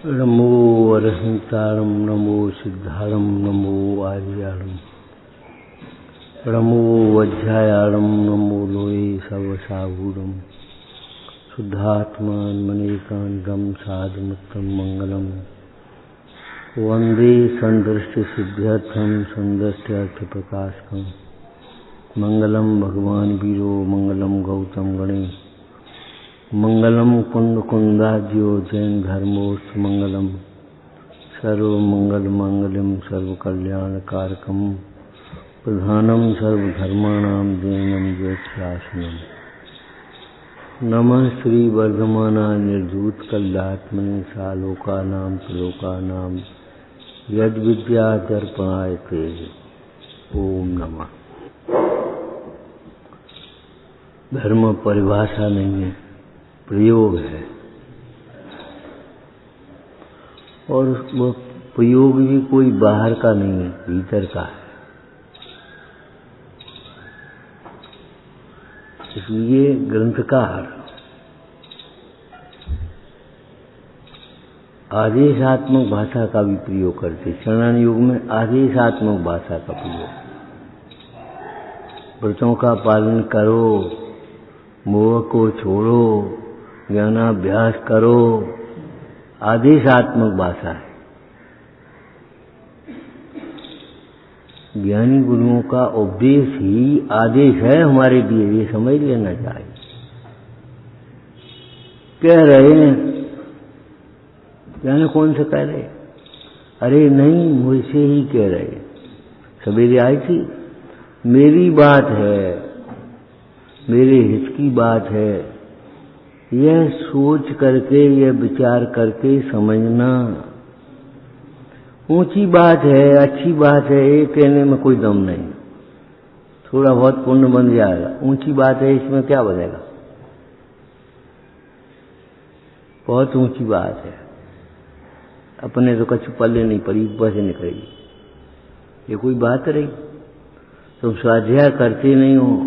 नमो अरहंतारं नमो सिद्धारं नमो आर्याणं नमो वज्रायाणं नमो लोये सर्वसाहूरं शुद्धात्मान्मनेकान्तं साधुमुक्तं मंगलम वंदे संदृष्टिसिद्ध्यर्थं संदृष्ट्यर्थप्रकाशकं मंगलम भगवान वीरो मंगलम गौतम गणेश मंगलम कुंद कुंदाज्यो जैन धर्मोस्त मंगलम सर्वमंगल मांगल्यम सर्वकल्याणकारकम प्रधानम सर्वधर्माणां जैनम ज्योतिषासनम नमः श्री वर्धमानाय निर्धूत कल्यात्मने सालोकानां त्रिलोकानां यद विद्या दर्पणाय ते ओम नमः। धर्म परिभाषा नहीं है, प्रयोग है, और वो प्रयोग भी कोई बाहर का नहीं है, भीतर का है। इसलिए ग्रंथकार आदेशात्मक भाषा का भी प्रयोग करते। शरण युग में आदेशात्मक भाषा का प्रयोग, व्रतों का पालन करो, मोह को छोड़ो, ज्ञानाभ्यास करो, आदेशात्मक भाषा है। ज्ञानी गुरुओं का उपदेश ही आदेश है हमारे लिए, ये समझ लेना चाहिए। कह रहे हैं, जाने कौन से कह रहे? अरे नहीं, मुझसे ही कह रहे। सवेरे आई थी, मेरी बात है, मेरे हित की बात है, यह सोच करके, यह विचार करके समझना। ऊंची बात है, अच्छी बात है, ये कहने में कोई दम नहीं। थोड़ा बहुत पुण्य बन जाएगा, ऊंची बात है, इसमें क्या बनेगा? बहुत ऊंची बात है, अपने तो कछु पल्ले नहीं पड़ी, ऊपर से निकलेगी। ये कोई बात रही? तुम स्वाध्याय करते नहीं हो,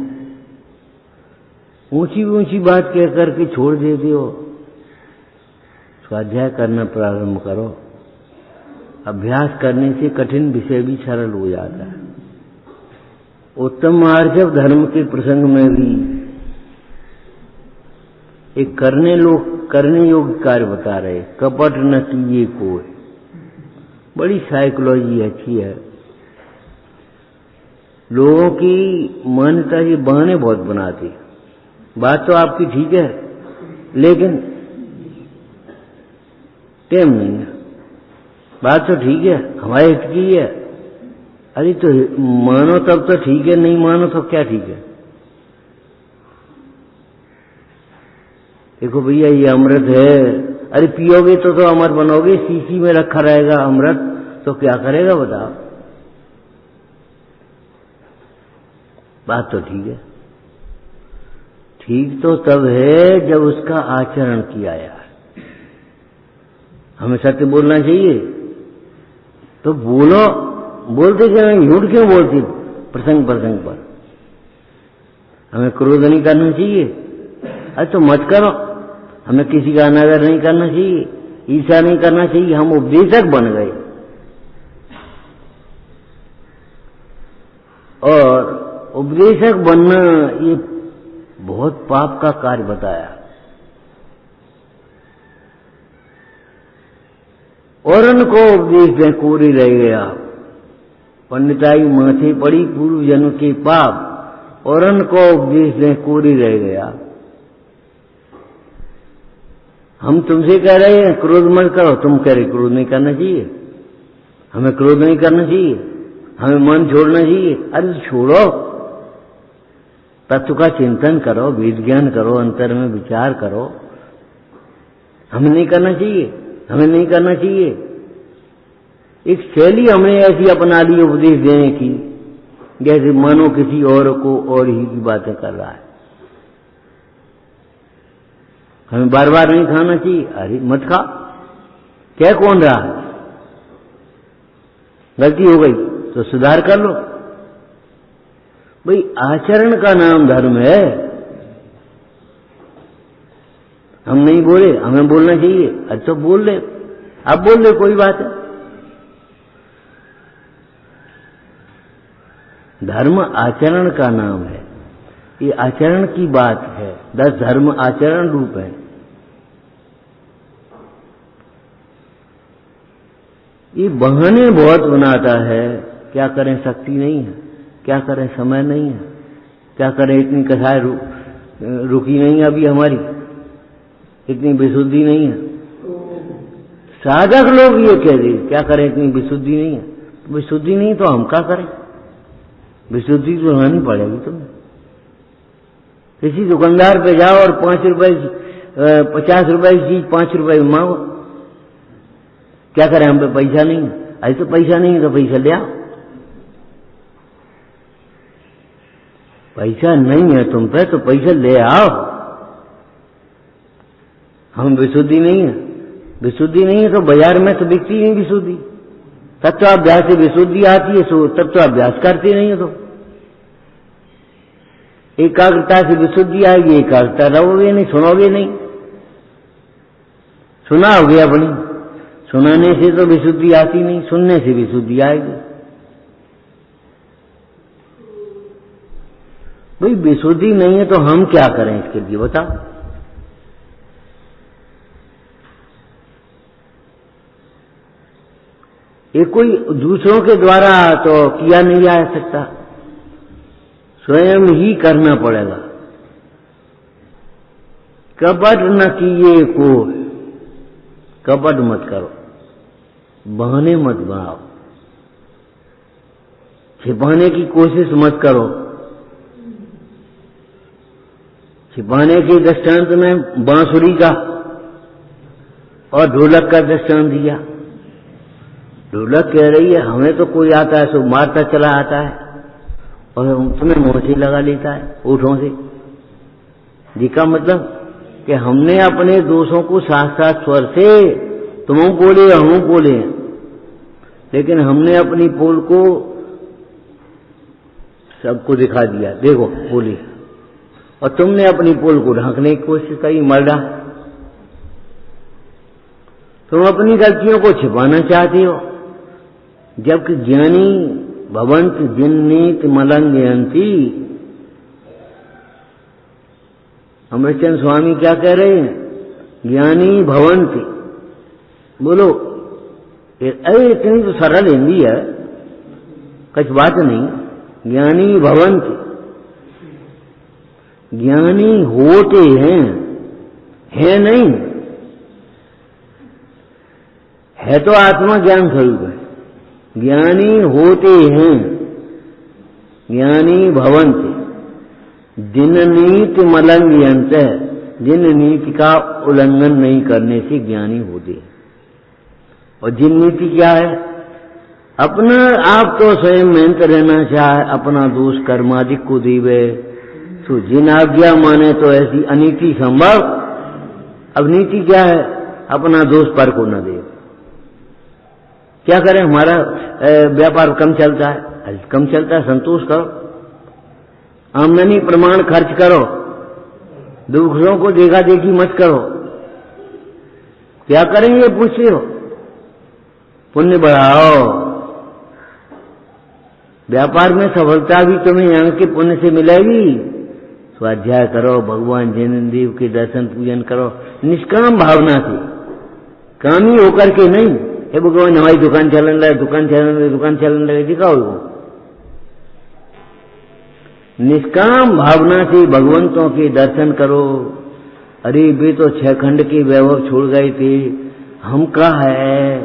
ऊंची ऊंची बात कह करके छोड़ देते हो। स्वाध्याय करना प्रारंभ करो। अभ्यास करने से कठिन विषय भी सरल हो जाता है। उत्तम आर्जव धर्म के प्रसंग में भी एक करने योग्य कार्य बता रहे, कपट न कीजिए कोई। बड़ी साइकोलॉजी अच्छी है। लोगों की मान्यता ये बहाने बहुत बनाती। बात तो आपकी ठीक है, लेकिन टेम नहीं है। बात तो ठीक है, हमारे हित की है। अरे तो मानो तब तो ठीक है, नहीं मानो तो क्या ठीक है? देखो भैया, ये अमृत है, अरे पियोगे तो अमर बनोगे। शीशी में रखा रहेगा अमृत, तो क्या करेगा बताओ? बात तो ठीक है। ठीक तो तब है जब उसका आचरण किया यार। हमें सत्य बोलना चाहिए तो बोलो, बोलते क्यों नहीं? झूठ क्यों बोलती प्रसंग पर? हमें क्रोध नहीं करना चाहिए, अरे तो मत करो। हमें किसी का अनादर नहीं करना चाहिए, ईर्ष्या नहीं करना चाहिए। हम उपदेशक बन गए, और उपदेशक बनना ये बहुत पाप का कार्य बताया। और उनको उपदेश में कोरी रह गया। पंडिताई माथे पड़ी पूर्व जन्म के पाप, और उनको उपदेश में कोरी रह गया। हम तुमसे कह रहे हैं क्रोध मत करो, तुम कह रहे क्रोध नहीं करना चाहिए। हमें क्रोध नहीं करना चाहिए, हमें मन छोड़ना चाहिए। अरे छोड़ो, तत्व का चिंतन करो, वेद ज्ञान करो, अंतर में विचार करो। हमें नहीं करना चाहिए, हमें नहीं करना चाहिए। एक शैली हमने ऐसी अपना ली उपदेश देने की, जैसे मानो किसी और को और ही की बातें कर रहा है। हमें बार बार नहीं खाना चाहिए। अरे मत खा, क्या कौन रहा है? गलती हो गई तो सुधार कर लो। भाई आचरण का नाम धर्म है। हम नहीं बोले, हमें बोलना चाहिए। अच्छा बोल ले, आप बोल रहे कोई बात है। धर्म आचरण का नाम है, ये आचरण की बात है। 10 धर्म आचरण रूप है। ये बहाने बहुत बनाता है। क्या करें, शक्ति नहीं है, क्या करें, समय नहीं है, क्या करें, इतनी कसाय रुकी नहीं है अभी हमारी, इतनी विशुद्धि नहीं है। साधक लोग ये कह रहे क्या करें, इतनी विशुद्धि नहीं है। विशुद्धि नहीं तो हम क्या करें, विशुद्धि तो लानी पड़ेगी तुम्हें। किसी दुकानदार पे जाओ और 5 रुपए 50 रुपए की चीज 5 रुपए में मांगो। क्या करें, हम पे पैसा नहीं है। ऐसे तो पैसा नहीं है तो पैसा ले आओ। पैसा नहीं है तुम पे तो पैसा ले आओ। हम विशुद्धि नहीं है, विशुद्धि नहीं है तो बाजार में तो बिकती नहीं विशुद्धि। तत्वाभ्यास से विशुद्धि आती है, सो तत्वाभ्यास करती नहीं है तो एकाग्रता से विशुद्धि आएगी। एकाग्रता रहोगे नहीं, सुनोगे नहीं, सुनाओगे अपनी। सुनाने से तो विशुद्धि आती नहीं, सुनने से विशुद्धि आएगी। भाई विशुद्धि नहीं है तो हम क्या करें इसके लिए बताओ। ये कोई दूसरों के द्वारा तो किया नहीं जा सकता, स्वयं ही करना पड़ेगा। कपट न किए को, कपट मत करो, बहाने मत बनाओ, छिपाने की कोशिश मत करो। छिपाने के दृष्टांत में बांसुरी का और ढोलक का दृष्टांत दिया। ढोलक कह रही है हमें तो कोई आता है सो मारता चला आता है और तुम्हें मुंह से लगा लेता है ओठों से। जी का मतलब कि हमने अपने दोषों को साथ साथ स्वर से तुम बोले हम बोले, लेकिन हमने अपनी पोल को सबको दिखा दिया, देखो बोली, और तुमने अपनी पोल को ढांकने की कोशिश करी, मर्डा। तुम अपनी गलतियों को छिपाना चाहते हो, जबकि ज्ञानी भवंत जिन्नीत मलंगयंती। अमृतचंद स्वामी क्या कह रहे हैं, ज्ञानी भवंत। बोलो अरे इतनी तो सरल हिंदी है, कुछ बात नहीं। ज्ञानी भवंत, ज्ञानी होते हैं, है नहीं, है तो आत्मा ज्ञान स्वरूप है। ज्ञानी होते हैं, ज्ञानी भवंत जिन नीति मलंघयंत, जिन नीति का उल्लंघन नहीं करने से ज्ञानी होते हैं। और जिन नीति क्या है, अपना आप तो स्वयं मेहनत रहना चाहे, अपना दोष कर्मादिक को दीवे, तो जिन आज्ञा माने तो ऐसी अनीति संभव। अब नीति क्या है, अपना दोष पर को न दे। क्या करें, हमारा व्यापार कम चलता है, कम चलता है, संतोष करो, आमदनी प्रमाण खर्च करो, दूसरों को देखा देखी मत करो। क्या करेंगे पूछते हो, पुण्य बढ़ाओ। व्यापार में सफलता भी तुम्हें यहाँ के पुण्य से मिलेगी। स्वाध्याय करो, भगवान जैनदेव के दर्शन पूजन करो, निष्काम भावना से, कामी होकर के नहीं। हे भगवान हमारी दुकान चलने लगे, दुकान चलने लगे, दुकान चलने लगे, दिखाओ वो। निष्काम भावना से भगवंतों के दर्शन करो। अरे वे तो 6 खंड के वैभव छोड़ गए थे, हम का है,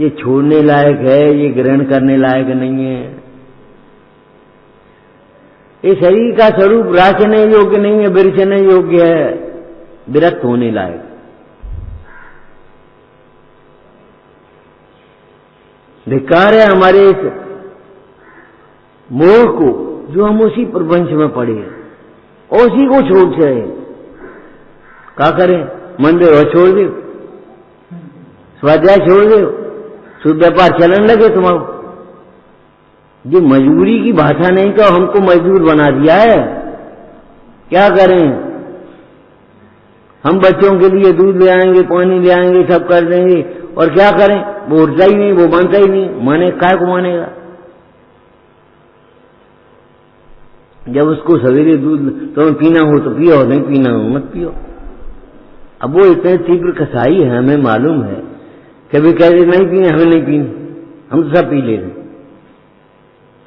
ये छोड़ने लायक है, ये ग्रहण करने लायक नहीं है। ये शरीर का स्वरूप राचने योग्य नहीं है, विरचने योग्य है, विरक्त होने लायक। धिक्कार है हमारे इस मोह को, जो हम उसी प्रपंच में पड़े हैं, उसी को छोड़ रहे। क्या करें, मंदिर और छोड़ दे, स्वाध्याय छोड़ दे, शुद्ध व्यापार चलन लगे तुम्हारा। ये मजबूरी की भाषा नहीं तो हमको मजदूर बना दिया है। क्या करें, हम बच्चों के लिए दूध ले आएंगे, पानी ले आएंगे, सब कर देंगे, और क्या करें, वो उठता ही नहीं, वो मानता ही नहीं, माने काय को मानेगा। जब उसको सवेरे दूध तुम्हें पीना हो तो पियो, नहीं पीना हो मत पियो। अब वो इतने तीव्र कसाई है, हमें मालूम है। कभी कह रहे नहीं पीने, हमें नहीं पीने, हम तो सब पी ले रहे,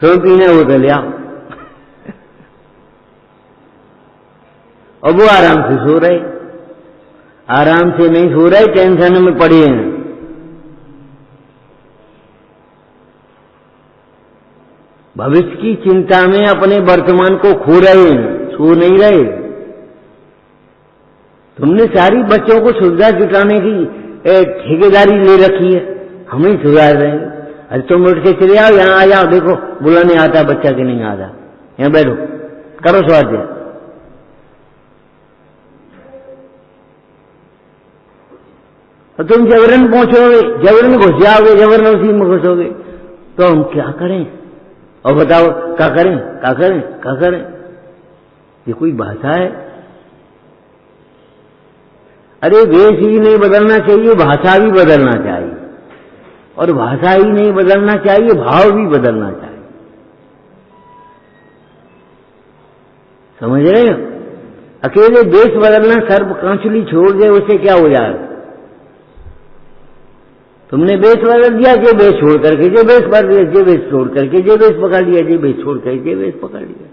तुम्हें पीना हो तो ले आओ। और वो आराम से सो रहे, आराम से नहीं सो रहे, टेंशन में पड़े हैं। भविष्य की चिंता में अपने वर्तमान को खो रहे हैं, सो नहीं रहे। तुमने सारी बच्चों को सुविधा जुटाने की ठेकेदारी ले रखी है, हम ही सुधार रहे हैं। अरे तुम उठ के चले आओ, यहाँ आ जाओ, देखो बुलाने आता है बच्चा कि नहीं आता, यहाँ बैठो, करो स्वाध्याय। तो तुम जबरन पहुंचोगे, जबरन घुस जाओगे, जबरन उसी में घुसोगे, तो हम क्या करें? और बताओ क्या करें, क्या करें, क्या करें? ये कोई भाषा है? अरे वेश ही नहीं बदलना चाहिए, भाषा भी बदलना चाहिए। और भाषा ही नहीं बदलना चाहिए, भाव भी बदलना चाहिए। समझ रहे हो? अकेले वेश बदलना, सर्प कांचुली छोड़ दे, उससे क्या हो जाएगा? तुमने बेस बदल दिया, जे बेस छोड़ करके जे बेस पकड़ लिया, जे बेस छोड़ करके जे बेस पकड़ लिया, जे बेस छोड़ करके जे बेस पकड़ लिया।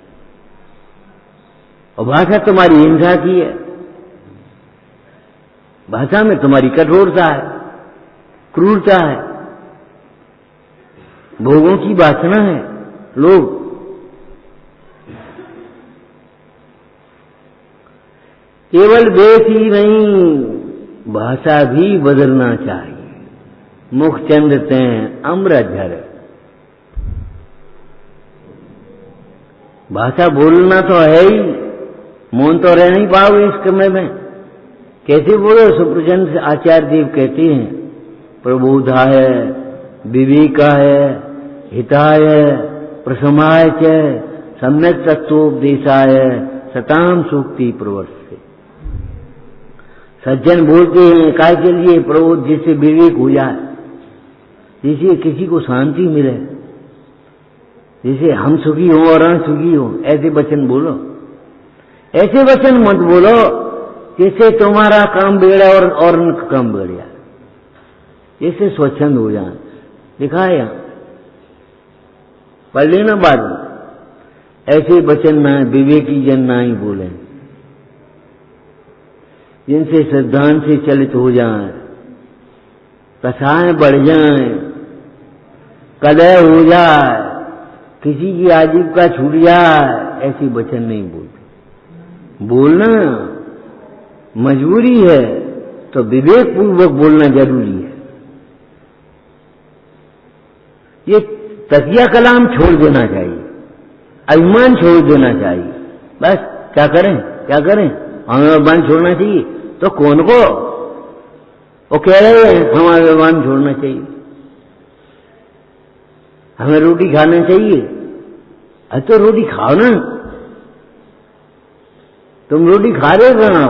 और भाषा तुम्हारी हिंसा की है, भाषा में तुम्हारी कठोरता है, क्रूरता है, भोगों की वासना है। लोग केवल बेस ही नहीं, भाषा भी बदलना चाहिए। मुखचंद ते अमृतझर, भाषा बोलना तो है ही, मौन तो रह नहीं पाओगे इस कमरे में। कैसे बोलो? सुप्रचंद आचार्य देव कहते हैं, प्रबोधाय विवेकाय हिताय प्रसमाय च सम्यक तत्वोपदेशाय सताम सूक्ति प्रवर्त। सज्जन बोलते हैं काय के लिए? प्रबोध, जिससे विवेक हो जाए, जिससे किसी को शांति मिले, जिसे हम सुखी हो और हम सुखी हो। ऐसे वचन बोलो, ऐसे वचन मत बोलो जिससे तुम्हारा काम बिगड़ा और उनका काम बिगड़ जाए, जिससे स्वच्छंद हो जाए। लिखा है यहाँ, पढ़ लेना बाद में। ऐसे वचन ना विवेकी जन ना ही बोले, जिनसे सिद्धांत से चलित हो जाए, कथाएं बढ़ जाएं, कलह हो जाए, किसी की आजीविका छूट जाए, ऐसी वचन नहीं बोलते। बोलना मजबूरी है तो विवेक पूर्वक बोलना जरूरी है। ये तकिया कलाम छोड़ देना चाहिए, अभिमान छोड़ देना चाहिए। बस क्या करें, क्या करें? हमें अभिमान छोड़ना चाहिए। तो कौन को? वो कह रहे हैं हमारा अभिमान छोड़ना चाहिए, हमें रोटी खाना चाहिए। अरे तो रोटी खाओ ना, तुम रोटी खा रहे हो,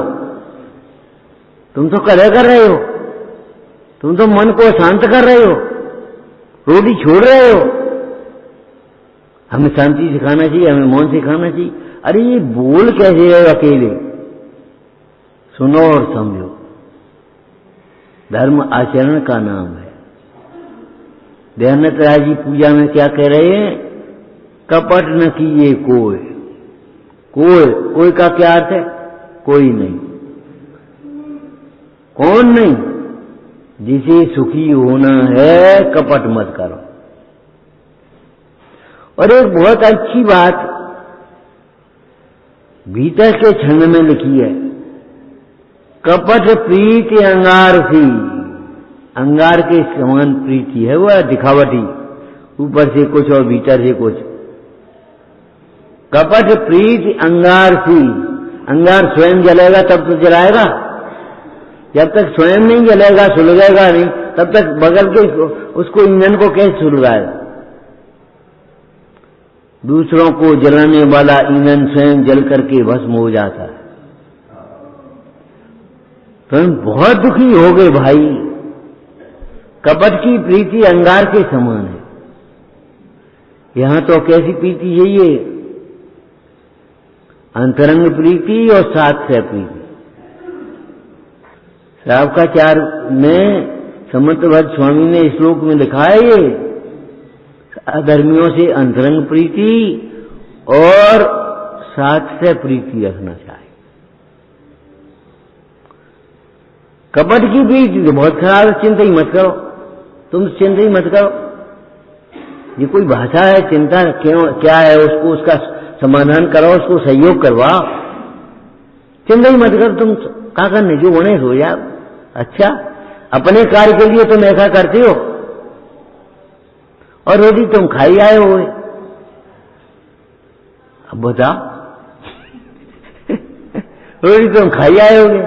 तुम तो कलह कर रहे हो, तुम तो मन को शांत कर रहे हो, रोटी छोड़ रहे हो। हमें शांति सिखाना चाहिए, हमें मौन सिखाना चाहिए। अरे ये बोल कैसे है अकेले? सुनो और समझो, धर्म आचरण का नाम है। दयानंद राय जी पूजा में क्या कह रहे हैं? कपट न कीजिए कोई। कोई का क्या अर्थ है? कोई नहीं। कौन नहीं? जिसे सुखी होना है कपट मत करो। और एक बहुत अच्छी बात भीतर के छंद में लिखी है, कपट प्रीति अंगार सी। अंगार के समान प्रीति है वह दिखावटी, ऊपर से कुछ और भीतर से कुछ। कपट प्रीति अंगार सी। अंगार स्वयं जलेगा तब तो जलाएगा, जब तक स्वयं नहीं जलेगा, सुलगेगा नहीं, तब तक बगल के उसको ईंधन को कैसे सुलगाएगा? दूसरों को जलाने वाला ईंधन स्वयं जल करके भस्म हो जाता है। तो हम बहुत दुखी हो गए भाई, कपट की प्रीति अंगार के समान है। यहां तो कैसी प्रीति है ये? अंतरंग प्रीति और साध्य प्रीति। श्रावकाचार में समर्थभट्ट स्वामी ने श्लोक में लिखा है ये अधर्मियों से अंतरंग प्रीति और साध्य प्रीति रखना चाहिए। कपट की प्रीति तो बहुत खराब है, चिंता ही मत करो, तुम चिंता ही मत करो। ये कोई भाषा है? चिंता क्यों, क्या है? उसको उसका समाधान करो, उसको सहयोग करवाओ, चिंता ही मत करो। तुम क्या करने, जो होने हो यार। अच्छा, अपने कार्य के लिए तुम ऐसा करते हो और रोटी तुम खाई आए हो। अब बताओ रोटी तुम खाई आए होगे,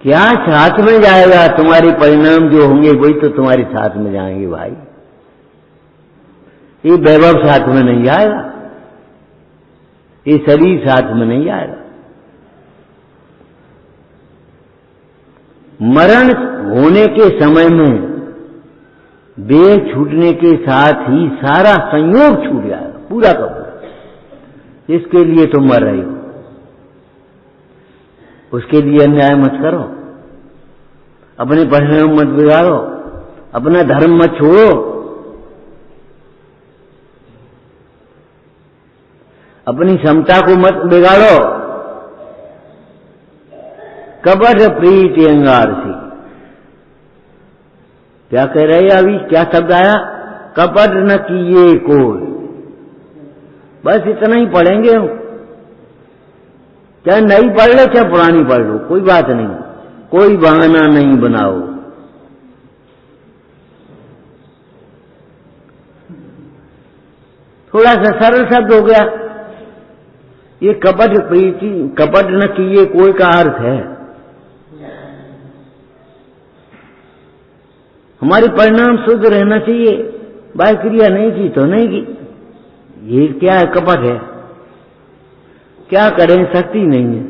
क्या साथ में जाएगा? तुम्हारे परिणाम जो होंगे वही तो तुम्हारे साथ में जाएंगे भाई। ये वैभव साथ में नहीं जाएगा, ये शरीर साथ में नहीं जाएगा। मरण होने के समय में देह छूटने के साथ ही सारा संयोग छूट जाएगा, पूरा का पूरा। इसके लिए तुम मर रहे हो, उसके लिए अन्याय मत करो, अपने परिणाम मत बिगाड़ो, अपना धर्म मत छोड़ो, अपनी क्षमता को मत बिगाड़ो। कपट प्रीति अंगार से, क्या कह रहे हैं अभी? क्या शब्द आया? कपट न किए कोई। बस इतना ही पढ़ेंगे हम, चाहे नई पढ़ लो चाहे पुरानी पढ़ लो, कोई बात नहीं, कोई बहाना नहीं बनाओ। थोड़ा सा सरल शब्द हो गया ये। कपट प्रीति, कपट न किए कोई का अर्थ है हमारे परिणाम शुद्ध रहना चाहिए, बाह्य क्रिया नहीं की तो नहीं की। ये क्या है? कपट है। क्या करें? शक्ति नहीं है,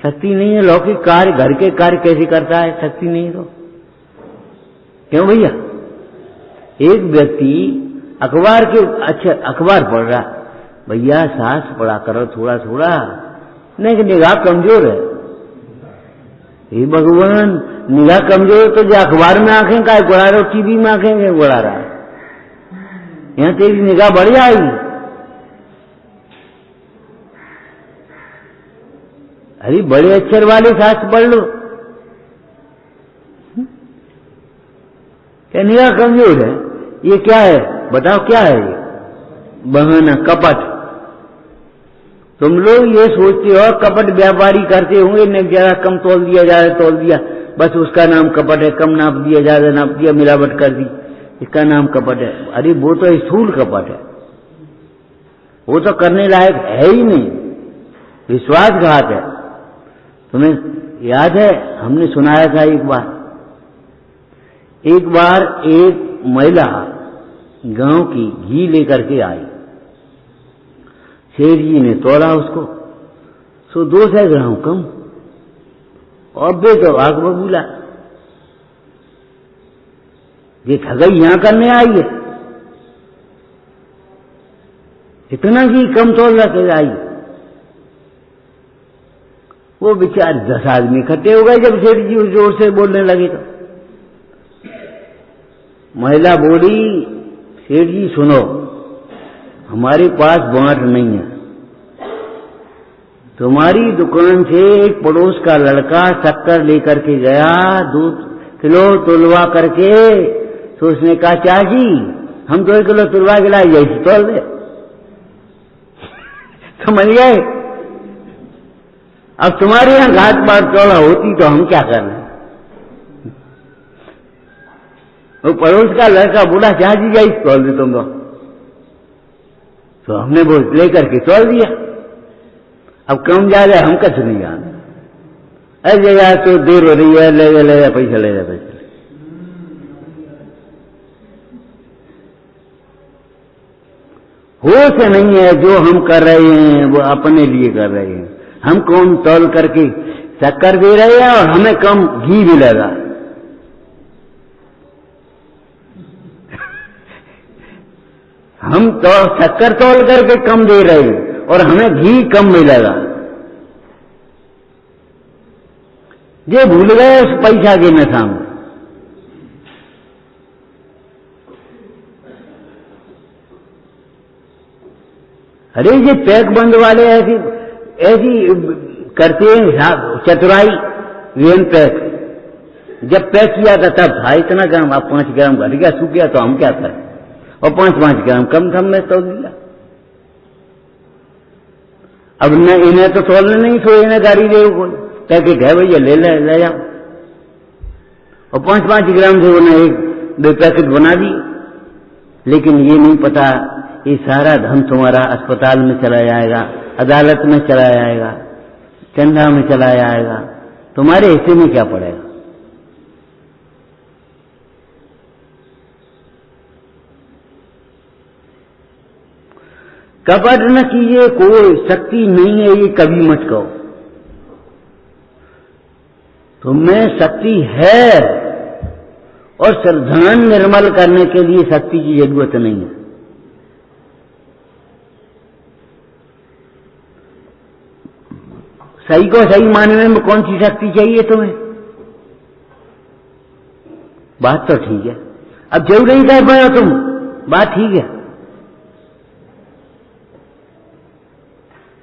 शक्ति नहीं है। लौकिक कार्य, घर के कार्य कैसे करता है? शक्ति नहीं तो क्यों भैया? एक व्यक्ति अखबार के, अच्छा अखबार पढ़ रहा, भैया सांस पढ़ा करो थोड़ा थोड़ा, नहीं कि निगाह कमजोर है। हे भगवान, निगाह कमजोर तो जो अखबार में आंखें का गुड़ा रहा, टीवी में आंखें गुड़ा रहा, यहां तेरी निगाह बढ़ जाएगी। अरे बड़े अक्षर वाले शास्त्र पढ़ लो, क्या निगाह कमजोर है? ये क्या है बताओ? क्या है ये? बहाना, कपट। तुम लोग ये सोचते हो कपट व्यापारी करते होंगे, ने जरा कम तोल दिया, ज्यादा तोल दिया, बस उसका नाम कपट है। कम नाप दिया, ज्यादा नाप दिया, मिलावट कर दी, इसका नाम कपट है। अरे वो तो स्थूल कपट है, वो तो करने लायक है ही नहीं, विश्वासघात है। तुम्हें याद है हमने सुनाया था एक बार एक महिला गांव की घी लेकर के आई, शेर जी ने तोड़ा उसको, 200 ग्राम कम, और बे तो आग बबूला, ये ठगाई यहां करने आई है, इतना घी कम तोड़ रखे आई। वो बेचारे 10 आदमी इकट्ठे हो गए जब सेठ जी जोर से बोलने लगे तो। महिला बोली, सेठ जी सुनो, हमारे पास बांट नहीं है, तुम्हारी दुकान से एक पड़ोस का लड़का शक्कर लेकर के गया, 2 किलो तुलवा करके, तो उसने कहा चाची हम 2 किलो तुलवा के लाए, यही तोल दे। समझ गए? अब तुम्हारे यहां घाट बात चौड़ा होती तो हम क्या कर रहे? वो पड़ोस का लड़का बोला चाची यही तोल दे तुम तो हमने वो लेकर के तोल दिया। अब कम ज्यादा हम कुछ नहीं जानते। अरे यार तो देर हो रही है, ले जा पैसा, ले जा पैसा। होश नहीं है, जो हम कर रहे हैं वो अपने लिए कर रहे हैं। हम कौन तौल करके शक्कर दे रहे हैं और हमें कम घी मिलेगा। हम तो शक्कर तोल करके कम दे रहे हैं और हमें घी कम मिलेगा। ये भूल गए उस पैसा के नशा में। अरे ये पैक बंद वाले ऐसी करते हैं चतुराई। वेन पैक जब पैक किया था तब था इतना ग्राम, अब 5 ग्राम घट गया, सूख गया, तो हम क्या करें? और 5-5 ग्राम कम कम में तोल दिया। अब न इन्हें तो तोलने नहीं, तो इन्हें गाड़ी दे कह के गए भैया ले जाओ, और 5-5 ग्राम से उन्हें 1-2 पैकेट बना दी। लेकिन ये नहीं पता ये सारा धन तुम्हारा अस्पताल में चला जाएगा, अदालत में चला जाएगा, चंदा में चला जाएगा, तुम्हारे हिस्से में क्या पड़ेगा? कपट न कीजिए, कोई शक्ति नहीं है ये कभी मत कहो। तुम्हें शक्ति है और धन निर्मल करने के लिए शक्ति की जरूरत नहीं है। सही को सही मानने में कौन सी शक्ति चाहिए तुम्हें? बात तो ठीक है, अब जो नहीं कर पाए तुम, बात ठीक है,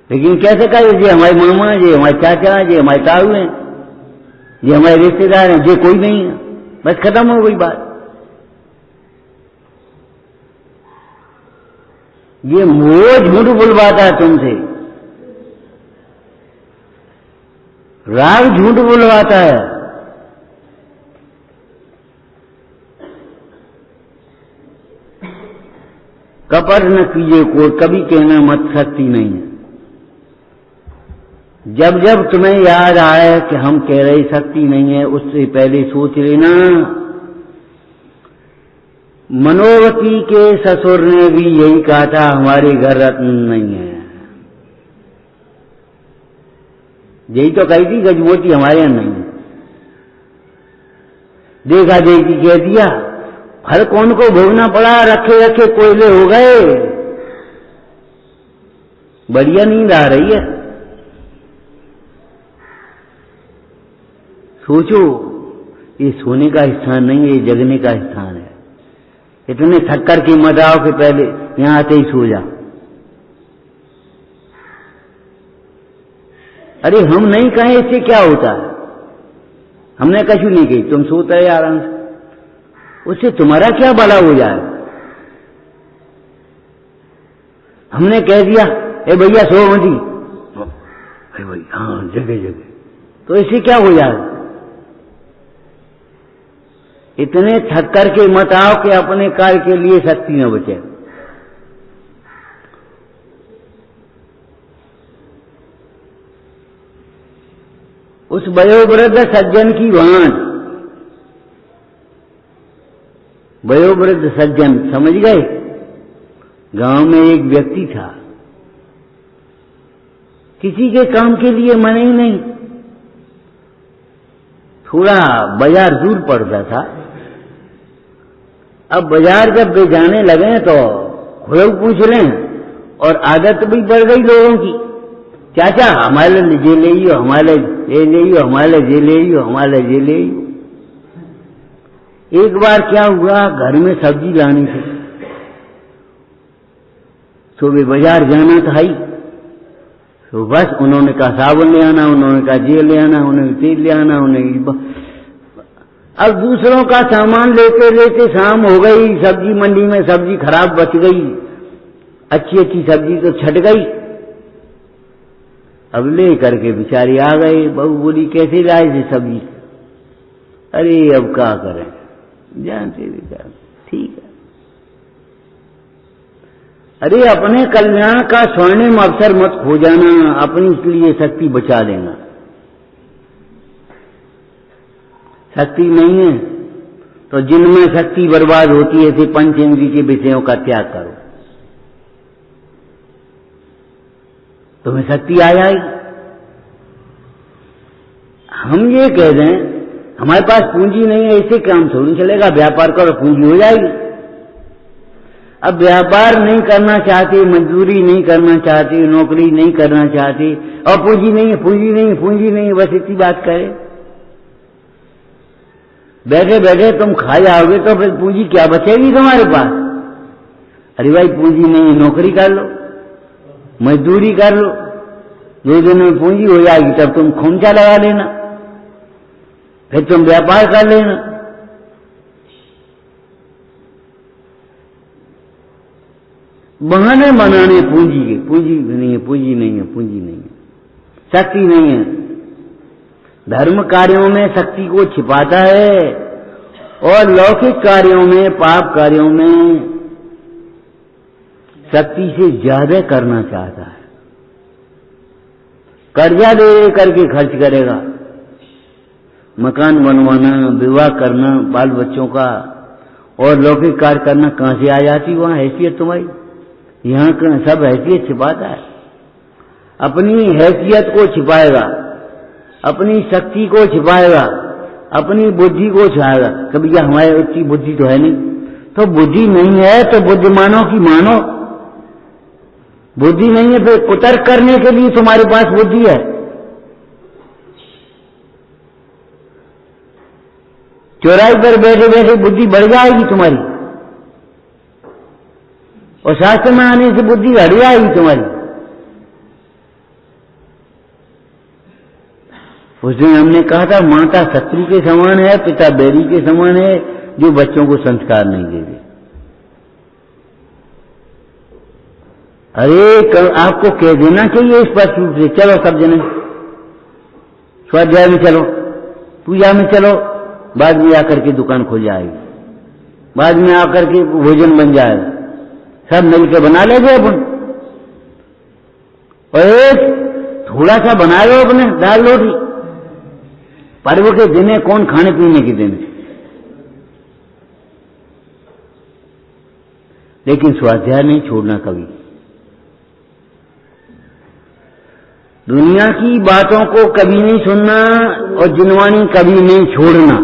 लेकिन कैसे कहे? ये हमारे मामा, ये हमारे चाचा, ये हमारे ताऊ हैं, ये हमारे रिश्तेदार हैं, ये कोई नहीं है, बस खत्म हो गई बात। ये मोह झूठ बुलवाता है तुमसे, राग झूठ बुलवाता है। कपट न कीजिए, कोई कभी कहना मत शक्ति नहीं है। जब जब तुम्हें याद आए कि हम कह रहे शक्ति नहीं है, उससे पहले सोच लेना मनोवती के ससुर ने भी यही कहा था, हमारे घर रत्न नहीं है। यही तो कही थी, गजमोती हमारे यहां नहीं है। देखा देखी कह दिया, हर कौन को भोगना पड़ा, रखे रखे कोयले हो गए। बढ़िया नींद आ रही है। सोचो, ये सोने का स्थान नहीं है, ये जगने का स्थान है। इतने थक कर के मत आओ कि पहले यहां आते ही सो जा। अरे हम नहीं कहें इससे क्या होता है, हमने कछु नहीं कही, तुम सोते रहे आराम से, उससे तुम्हारा क्या भला हो जाए? हमने कह दिया ए भैया सो मती, अरे भाई हाँ जगह जगह, तो इससे क्या हो जाए? इतने थक करके मत आओ कि अपने कार्य के लिए शक्ति न बचे। उस वयोवृद्ध सज्जन की भांति, वयोवृद्ध सज्जन समझ गए? गांव में एक व्यक्ति था, किसी के काम के लिए मन ही नहीं, थोड़ा बाजार दूर पड़ता था। अब बाजार जब वे जाने लगे तो खुद पूछ लें, और आदत भी बढ़ गई लोगों की, चाचा हमारे लिए ये ले लियो, हमारे ये ले लियो, हमारे ये ले लियो, हमारे ये ले लियो। एक बार क्या हुआ, घर में सब्जी लानी थी, तो वे बाजार जाना था ही, तो बस उन्होंने कहा साबुन ले आना, उन्होंने कहा ये ले आना, उन्होंने तेल ले आना, उन्हें। अब दूसरों का सामान लेते लेते शाम हो गई, सब्जी मंडी में सब्जी खराब बच गई, अच्छी अच्छी सब्जी तो छट गई। अब ले करके बेचारी आ गई, बहू बोली कैसे लाए थे सब्जी? अरे अब क्या करें, जानते बेचारे, ठीक है। अरे अपने कल्याण का स्वर्णिम अवसर मत खो जाना, अपनी के लिए शक्ति बचा लेना। शक्ति नहीं है तो जिनमें शक्ति बर्बाद होती है, ऐसे पंच इंद्रिय के विषयों का त्याग करो, तुम्हें शक्ति आ जाएगी। हम ये कह दें हमारे पास पूंजी नहीं है, इससे काम थोड़ी चलेगा, व्यापार करो पूंजी हो जाएगी। अब व्यापार नहीं करना चाहते, मजदूरी नहीं करना चाहते, नौकरी नहीं करना चाहते, और पूंजी नहीं है, पूंजी नहीं है, पूंजी नहीं है, बस इतनी बात करे। बैठे बैठे तुम खा जाओगे तो फिर पूंजी क्या बचेगी तुम्हारे पास? अरे भाई पूंजी नहीं है, नौकरी कर लो, मजदूरी कर लो, 2 दिन में पूंजी हो जाएगी, तब तुम खोमचा लगा लेना, फिर तुम व्यापार कर लेना। बहाने बनाने पूंजी के, पूंजी नहीं है, पूंजी नहीं है, पूंजी नहीं है, शक्ति नहीं है। धर्म कार्यों में शक्ति को छिपाता है और लौकिक कार्यों में, पाप कार्यों में शक्ति से ज्यादा करना चाहता है। कर्जा ले करके खर्च करेगा, मकान बनवाना, विवाह करना बाल बच्चों का, और लौकिक कार्य करना कहां से आ जाती वहां हैसियत तुम्हारी? यहां का सब हैसियत छिपाता है, अपनी हैसियत को छिपाएगा, अपनी शक्ति को छिपाएगा, अपनी बुद्धि को छिपाएगा। कभी क्या हमारे उतनी बुद्धि तो है नहीं, तो बुद्धि नहीं है तो बुद्धिमानों की मानो। बुद्धि नहीं है फिर कुतर्क करने के लिए तुम्हारे पास बुद्धि है। चौराहे पर बैठे बैठे बुद्धि बढ़ जाएगी तुम्हारी, और शास्त्र में आने से बुद्धि हट जाएगी तुम्हारी। उस दिन हमने कहा था माता शत्रु के समान है, पिता बैरी के समान है, जो बच्चों को संस्कार नहीं देते। अरे आपको कह देना चाहिए स्पष्ट रूप से, चलो सब जने स्वाध्याय में चलो, पूजा में चलो, बाद में आकर के दुकान खुल जाएगी, बाद में आकर के भोजन बन जाएगा, सब मिलकर बना लेंगे अपन। और थोड़ा सा बना लो अपने दाल रोटी, पर्व के दिन है, कौन खाने पीने के दिन है, लेकिन स्वाध्याय नहीं छोड़ना कभी। दुनिया की बातों को कभी नहीं सुनना और जिनवानी कभी नहीं छोड़ना।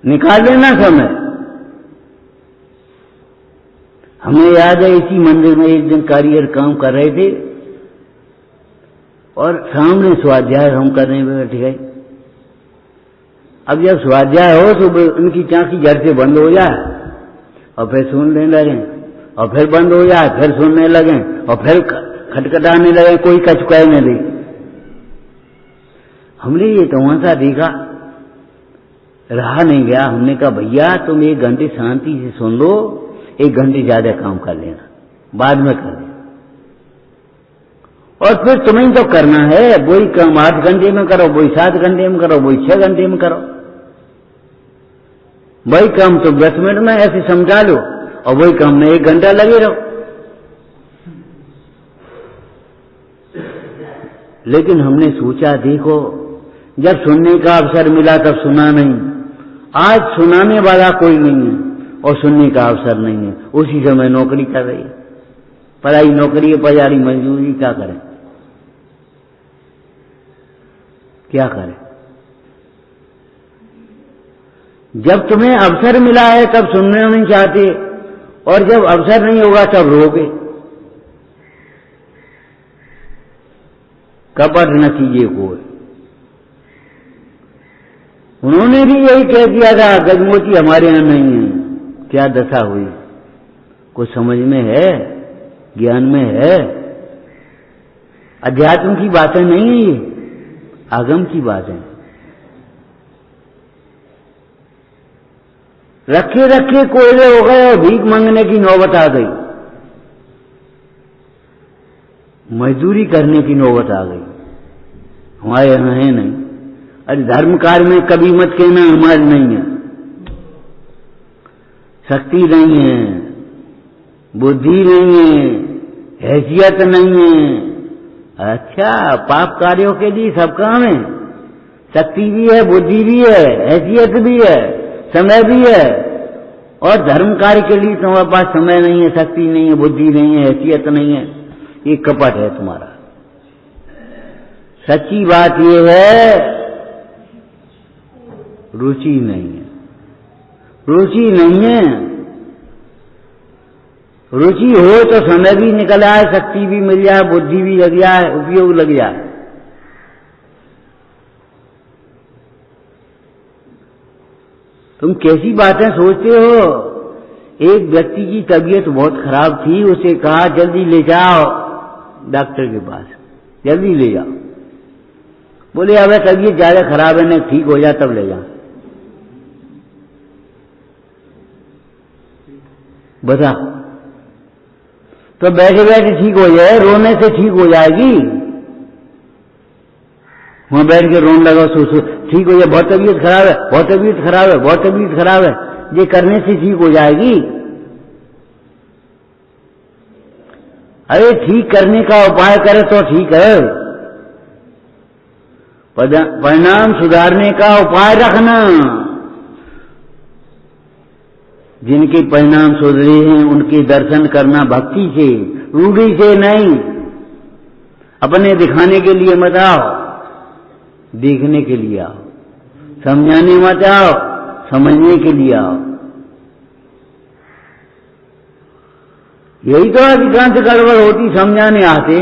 निकाल देना समय। हमें याद है इसी मंदिर में एक दिन कारीगर काम कर रहे थे और सामने स्वाध्याय हम करने में बैठ गए। अब जब स्वाध्याय हो तो उनकी चांकी जड़ से बंद हो जाए और फिर सुनने लगे, और फिर बंद हो जाए, फिर सुनने लगे, और फिर खटखटाने लगे, कोई कछ कहने दे। हमने ये तमाशा देखा, रहा नहीं गया। हमने कहा भैया तुम 1 घंटे शांति से सुन लो, 1 घंटे ज्यादा काम कर लेना, बाद में कर लेना, और फिर तुम्हें तो करना है वही काम 8 घंटे में करो, वही 7 घंटे में करो, वही 6 घंटे में करो। वही काम तो 10 मिनट में ऐसे समझा लो, और वही काम में 1 घंटा लगे रहो। लेकिन हमने सोचा देखो, जब सुनने का अवसर मिला तब सुना नहीं। आज सुनाने वाला कोई नहीं है और सुनने का अवसर नहीं है, उसी समय नौकरी कर रही है, पढ़ाई नौकरी है, पजारी मजदूरी, क्या करें, क्या करें? जब तुम्हें अवसर मिला है तब सुनना नहीं चाहते, और जब अवसर नहीं होगा तब रोगे। कपट न कीजिए कोई। उन्होंने भी यही कह दिया था, गजमोती हमारे यहां नहीं है। क्या दशा हुई? कुछ समझ में है, ज्ञान में है? अध्यात्म की बातें नहीं है, ये आगम की बातें। रखे रखे कोयले हो गए और भीख मांगने की नौबत आ गई, मजदूरी करने की नौबत आ गई। हमारे यहां है नहीं। अरे धर्म कार्य में कभी मत कहना हमारी नहीं है, शक्ति नहीं है, बुद्धि नहीं है, हैसियत नहीं है। अच्छा, पाप कार्यों के लिए सब काम है, शक्ति भी है, बुद्धि भी है, हैसियत भी है, समय भी है, और धर्म कार्य के लिए तुम्हारे पास समय नहीं है, शक्ति नहीं है, बुद्धि नहीं है, हैसियत नहीं है, ये कपट है तुम्हारा। सच्ची बात ये है, रुचि नहीं है, रुचि नहीं है। रुचि हो तो समय भी निकल आए, शक्ति भी मिल जाए, बुद्धि भी लग जाए, उपयोग लग जाए। तुम कैसी बातें सोचते हो? एक व्यक्ति की तबीयत बहुत खराब थी, उसे कहा जल्दी ले जाओ डॉक्टर के पास, जल्दी ले जाओ। बोले अब तबीयत ज्यादा खराब है, नहीं ठीक हो जाए तब ले जाओ। बता, तो बैठे बैठे ठीक हो जाए, रोने से ठीक हो जाएगी? वहां बैठ के रोने लगा, ठीक हो जाए, बहुत तबीयत खराब है, बहुत तबीयत खराब है, बहुत तबीयत खराब है, ये करने से ठीक हो जाएगी? अरे ठीक करने का उपाय करे तो ठीक है, परिणाम सुधारने का उपाय रखना। जिनके परिणाम सुधरे हैं उनके दर्शन करना भक्ति से, रूढ़ी से नहीं। अपने दिखाने के लिए मत आओ, देखने के लिए आओ। समझाने मत आओ, समझने के लिए आओ। यही तो अधिकांश गड़बड़ होती, समझाने आते,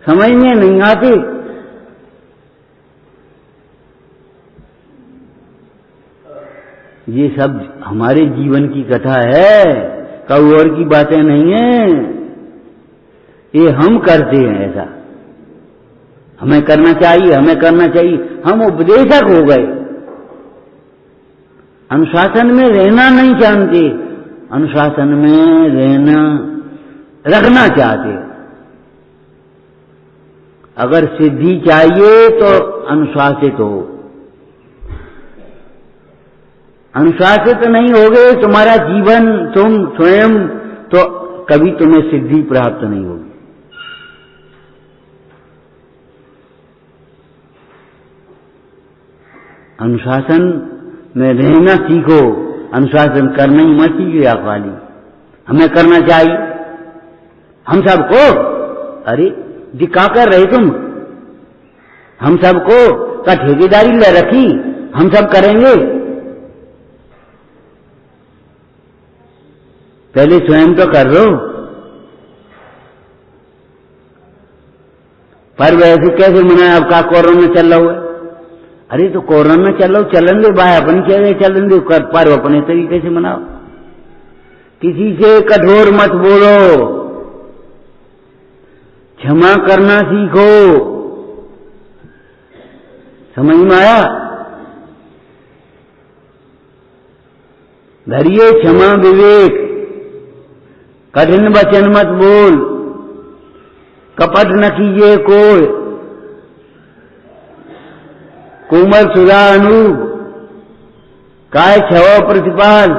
समझने नहीं आते। ये सब हमारे जीवन की कथा है, कई और की बातें नहीं है। ये हम करते हैं ऐसा, हमें करना चाहिए, हमें करना चाहिए। हम उपदेशक हो गए, अनुशासन में रहना नहीं जानते, अनुशासन में रहना रखना चाहते। अगर सिद्धि चाहिए तो अनुशासित हो। अनुशासित नहीं होगे तुम्हारा जीवन, तुम स्वयं, तो कभी तुम्हें सिद्धि प्राप्त नहीं होगी। अनुशासन में रहना सीखो, अनुशासन करना ही मत सीखिए आप वाली। हमें करना चाहिए, हम सबको। अरे जी क्या कर रहे तुम? हम सबको का ठेकेदारी ले रखी, हम सब करेंगे। पहले स्वयं तो कर लो। पर वैसे कैसे मनाए? अब का कोरोना चल रहा है? अरे तो कोरोना चल रहा, चलन दे भाई, अपनी क्या चलन दे, पर्व अपने तरीके से मनाओ। किसी से कठोर मत बोलो, क्षमा करना सीखो। समझ में आया? धरिए क्षमा विवेक, कठिन वचन मत बोल, कपट न कीजिए कोई, कोमल सुधा अनूप, काय छव प्रतिपाल,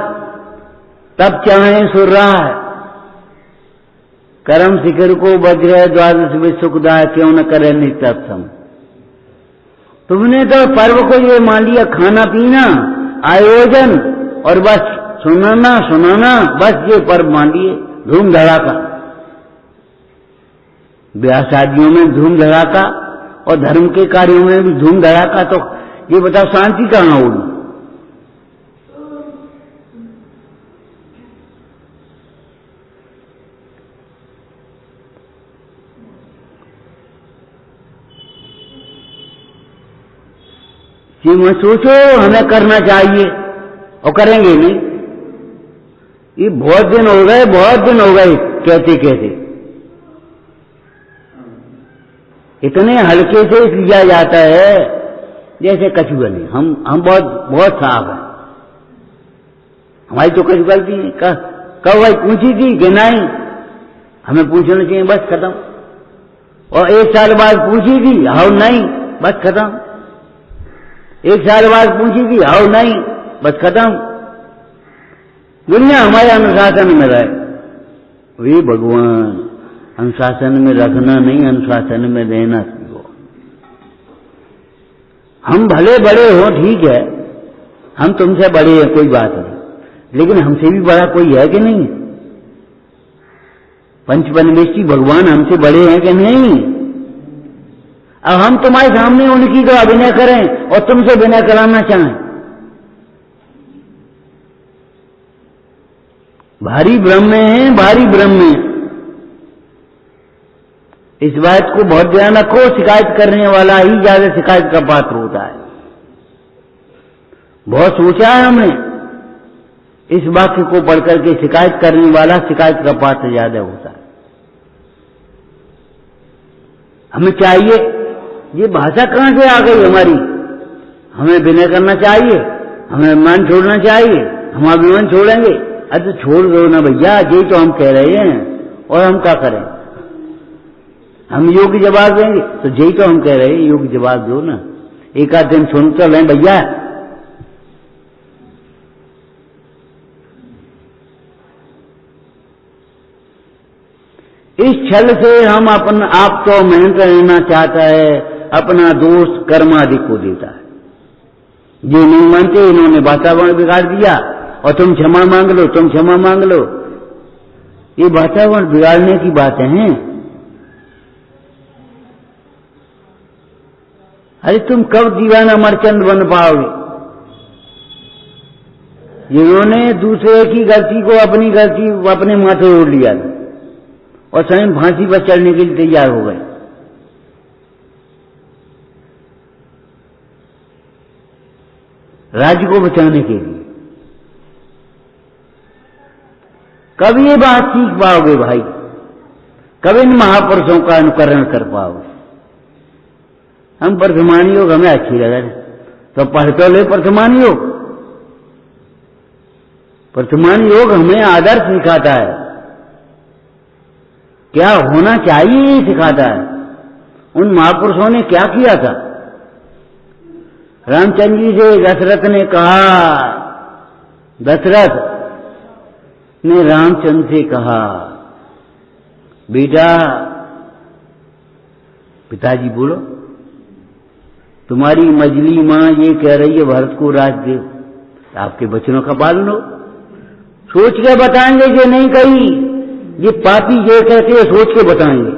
तब चाहे सुर्राह, कर्म शिखर को वज्र द्वादश में सुखदाय, क्यों न करे नित्तम। तुमने तो पर्व को ये मान लिया, खाना पीना, आयोजन और बस सुनाना सुनाना, बस ये पर्व मान लिए। धूम धड़ाका, ब्याह शादियों में धूम धड़ाका और धर्म के कार्यों में भी धूम धड़ाका। तो ये बताओ शांति कहां होगी? ये मत सोचो हमें करना चाहिए और करेंगे नहीं। ये बहुत दिन हो गए, बहुत दिन हो गए कहते कहते। इतने हल्के से लिया जाता है जैसे कछुआ नहीं। हम बहुत साफ है, हमारी तो कुछ गलती नहीं। कब भाई पूछी थी कि नहीं, हमें पूछना चाहिए, बस खत्म। और 1 साल बाद पूछी थी, हाउ नहीं, बस खत्म। 1 साल बाद पूछी थी, हाउ नहीं, बस खत्म। दुनिया हमारे अनुशासन में रहे। वे भगवान, अनुशासन में रखना नहीं, अनुशासन में रहना सीखो। हम भले बड़े हो, ठीक है, हम तुमसे बड़े हैं, कोई बात नहीं, लेकिन हमसे भी बड़ा कोई है कि नहीं? पंचपरमेष्ठी भगवान हमसे बड़े हैं कि नहीं? अब हम तुम्हारे सामने उनकी तो अभिनय करें और तुमसे अभिनय कराना चाहें, भारी ब्रह्म है, भारी ब्रह्म है। इस बात को बहुत ध्यान रखो, शिकायत करने वाला ही ज्यादा शिकायत का पात्र होता है। बहुत सोचा है हमने, इस वाक्य को पढ़ करके शिकायत करने वाला शिकायत का पात्र ज्यादा होता है। हमें चाहिए, ये भाषा कहां से आ गई हमारी? हमें विनय करना चाहिए, हमें अभिमान छोड़ना चाहिए, हम अभिमान छोड़ेंगे। अरे छोड़ दो ना भैया, यही तो हम कह रहे हैं, और हम क्या करें? हम योग्य जवाब देंगे तो यही तो हम कह रहे हैं, योग्य जवाब दो ना। एक आध दिन सुन तो लें भैया। इस छल से हम अपन आप तो मेहनत लेना चाहता है, अपना दोष कर्म आदि को देता है। ये नहीं मानते, इन्होंने वातावरण बिगाड़ दिया और तुम क्षमा मांग लो, तुम क्षमा मांग लो। ये वातावरण बिगाड़ने की बातें हैं। अरे तुम कब दीवाना मरचंद बन पाओगे? जिन्होंने दूसरे की गलती को अपनी गलती अपने माथे ओढ़ लिया और स्वयं फांसी पर चढ़ने के लिए तैयार हो गए। राज्य को बचाने के लिए। कब ये बात सीख पाओगे भाई? कब इन महापुरुषों का अनुकरण कर पाओगे? हम वर्तमान योग हमें अच्छी लगे तो पढ़ तो ले वर्तमान योग। वर्तमान योग हमें आदर्श सिखाता है, क्या होना चाहिए ये सिखाता है। उन महापुरुषों ने क्या किया था? रामचंद्र जी से दशरथ ने कहा, दशरथ ने रामचंद्र से कहा, बेटा, पिताजी बोलो, तुम्हारी मजली मां ये कह रही है भरत को राज दे, आपके वचनों का पालन हो। सोच के बताएंगे ये नहीं कही, ये पापी ये कहते हैं सोच के बताएंगे।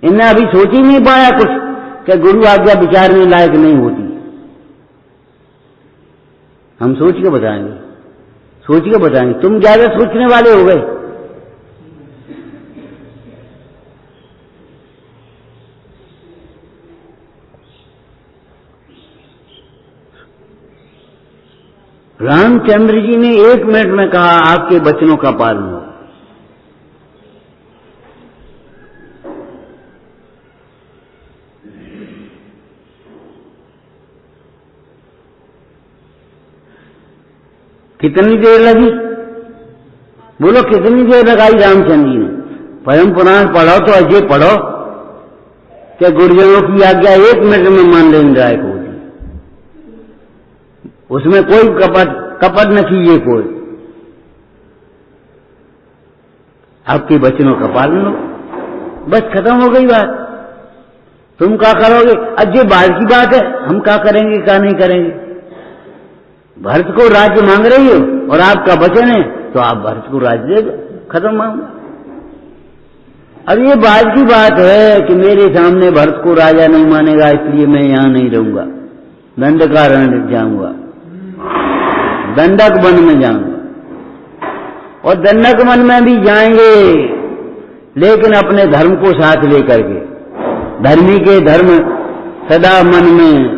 इन्हें अभी सोच ही नहीं पाया कुछ कि गुरु आज्ञा विचारने लायक नहीं होती। हम सोच के बताएंगे, सोच के बताएंगे। तुम ज्यादा सोचने वाले हो गए। रामचंद्र जी ने 1 मिनट में कहा आपके वचनों का पालन हो। कितनी देर लगी? बोलो कितनी देर लगाई रामचंद्र जी ने? परम पुराण पढ़ो तो अजय पढ़ो कि गुरुजनों की आज्ञा 1 मिनट में मान लेने लायक होती। उसमें कोई कपट न कीजिए कोई। आपके वचनों का पालन हो, बस खत्म हो गई बात। तुम क्या करोगे? अब ये बात की बात है, हम क्या करेंगे क्या नहीं करेंगे। भरत को राज्य मांग रही हो और आपका वचन है तो आप भरत को राज्य दे दो, खत्म मांगो। अब ये बात की बात है कि मेरे सामने भरत को राजा नहीं मानेगा इसलिए मैं यहां नहीं रहूंगा, दंडकारण्य जाऊंगा, दंडक वन में जाऊंगा। और दंडक वन में भी जाएंगे लेकिन अपने धर्म को साथ लेकर के। धर्मी के धर्म सदा मन में।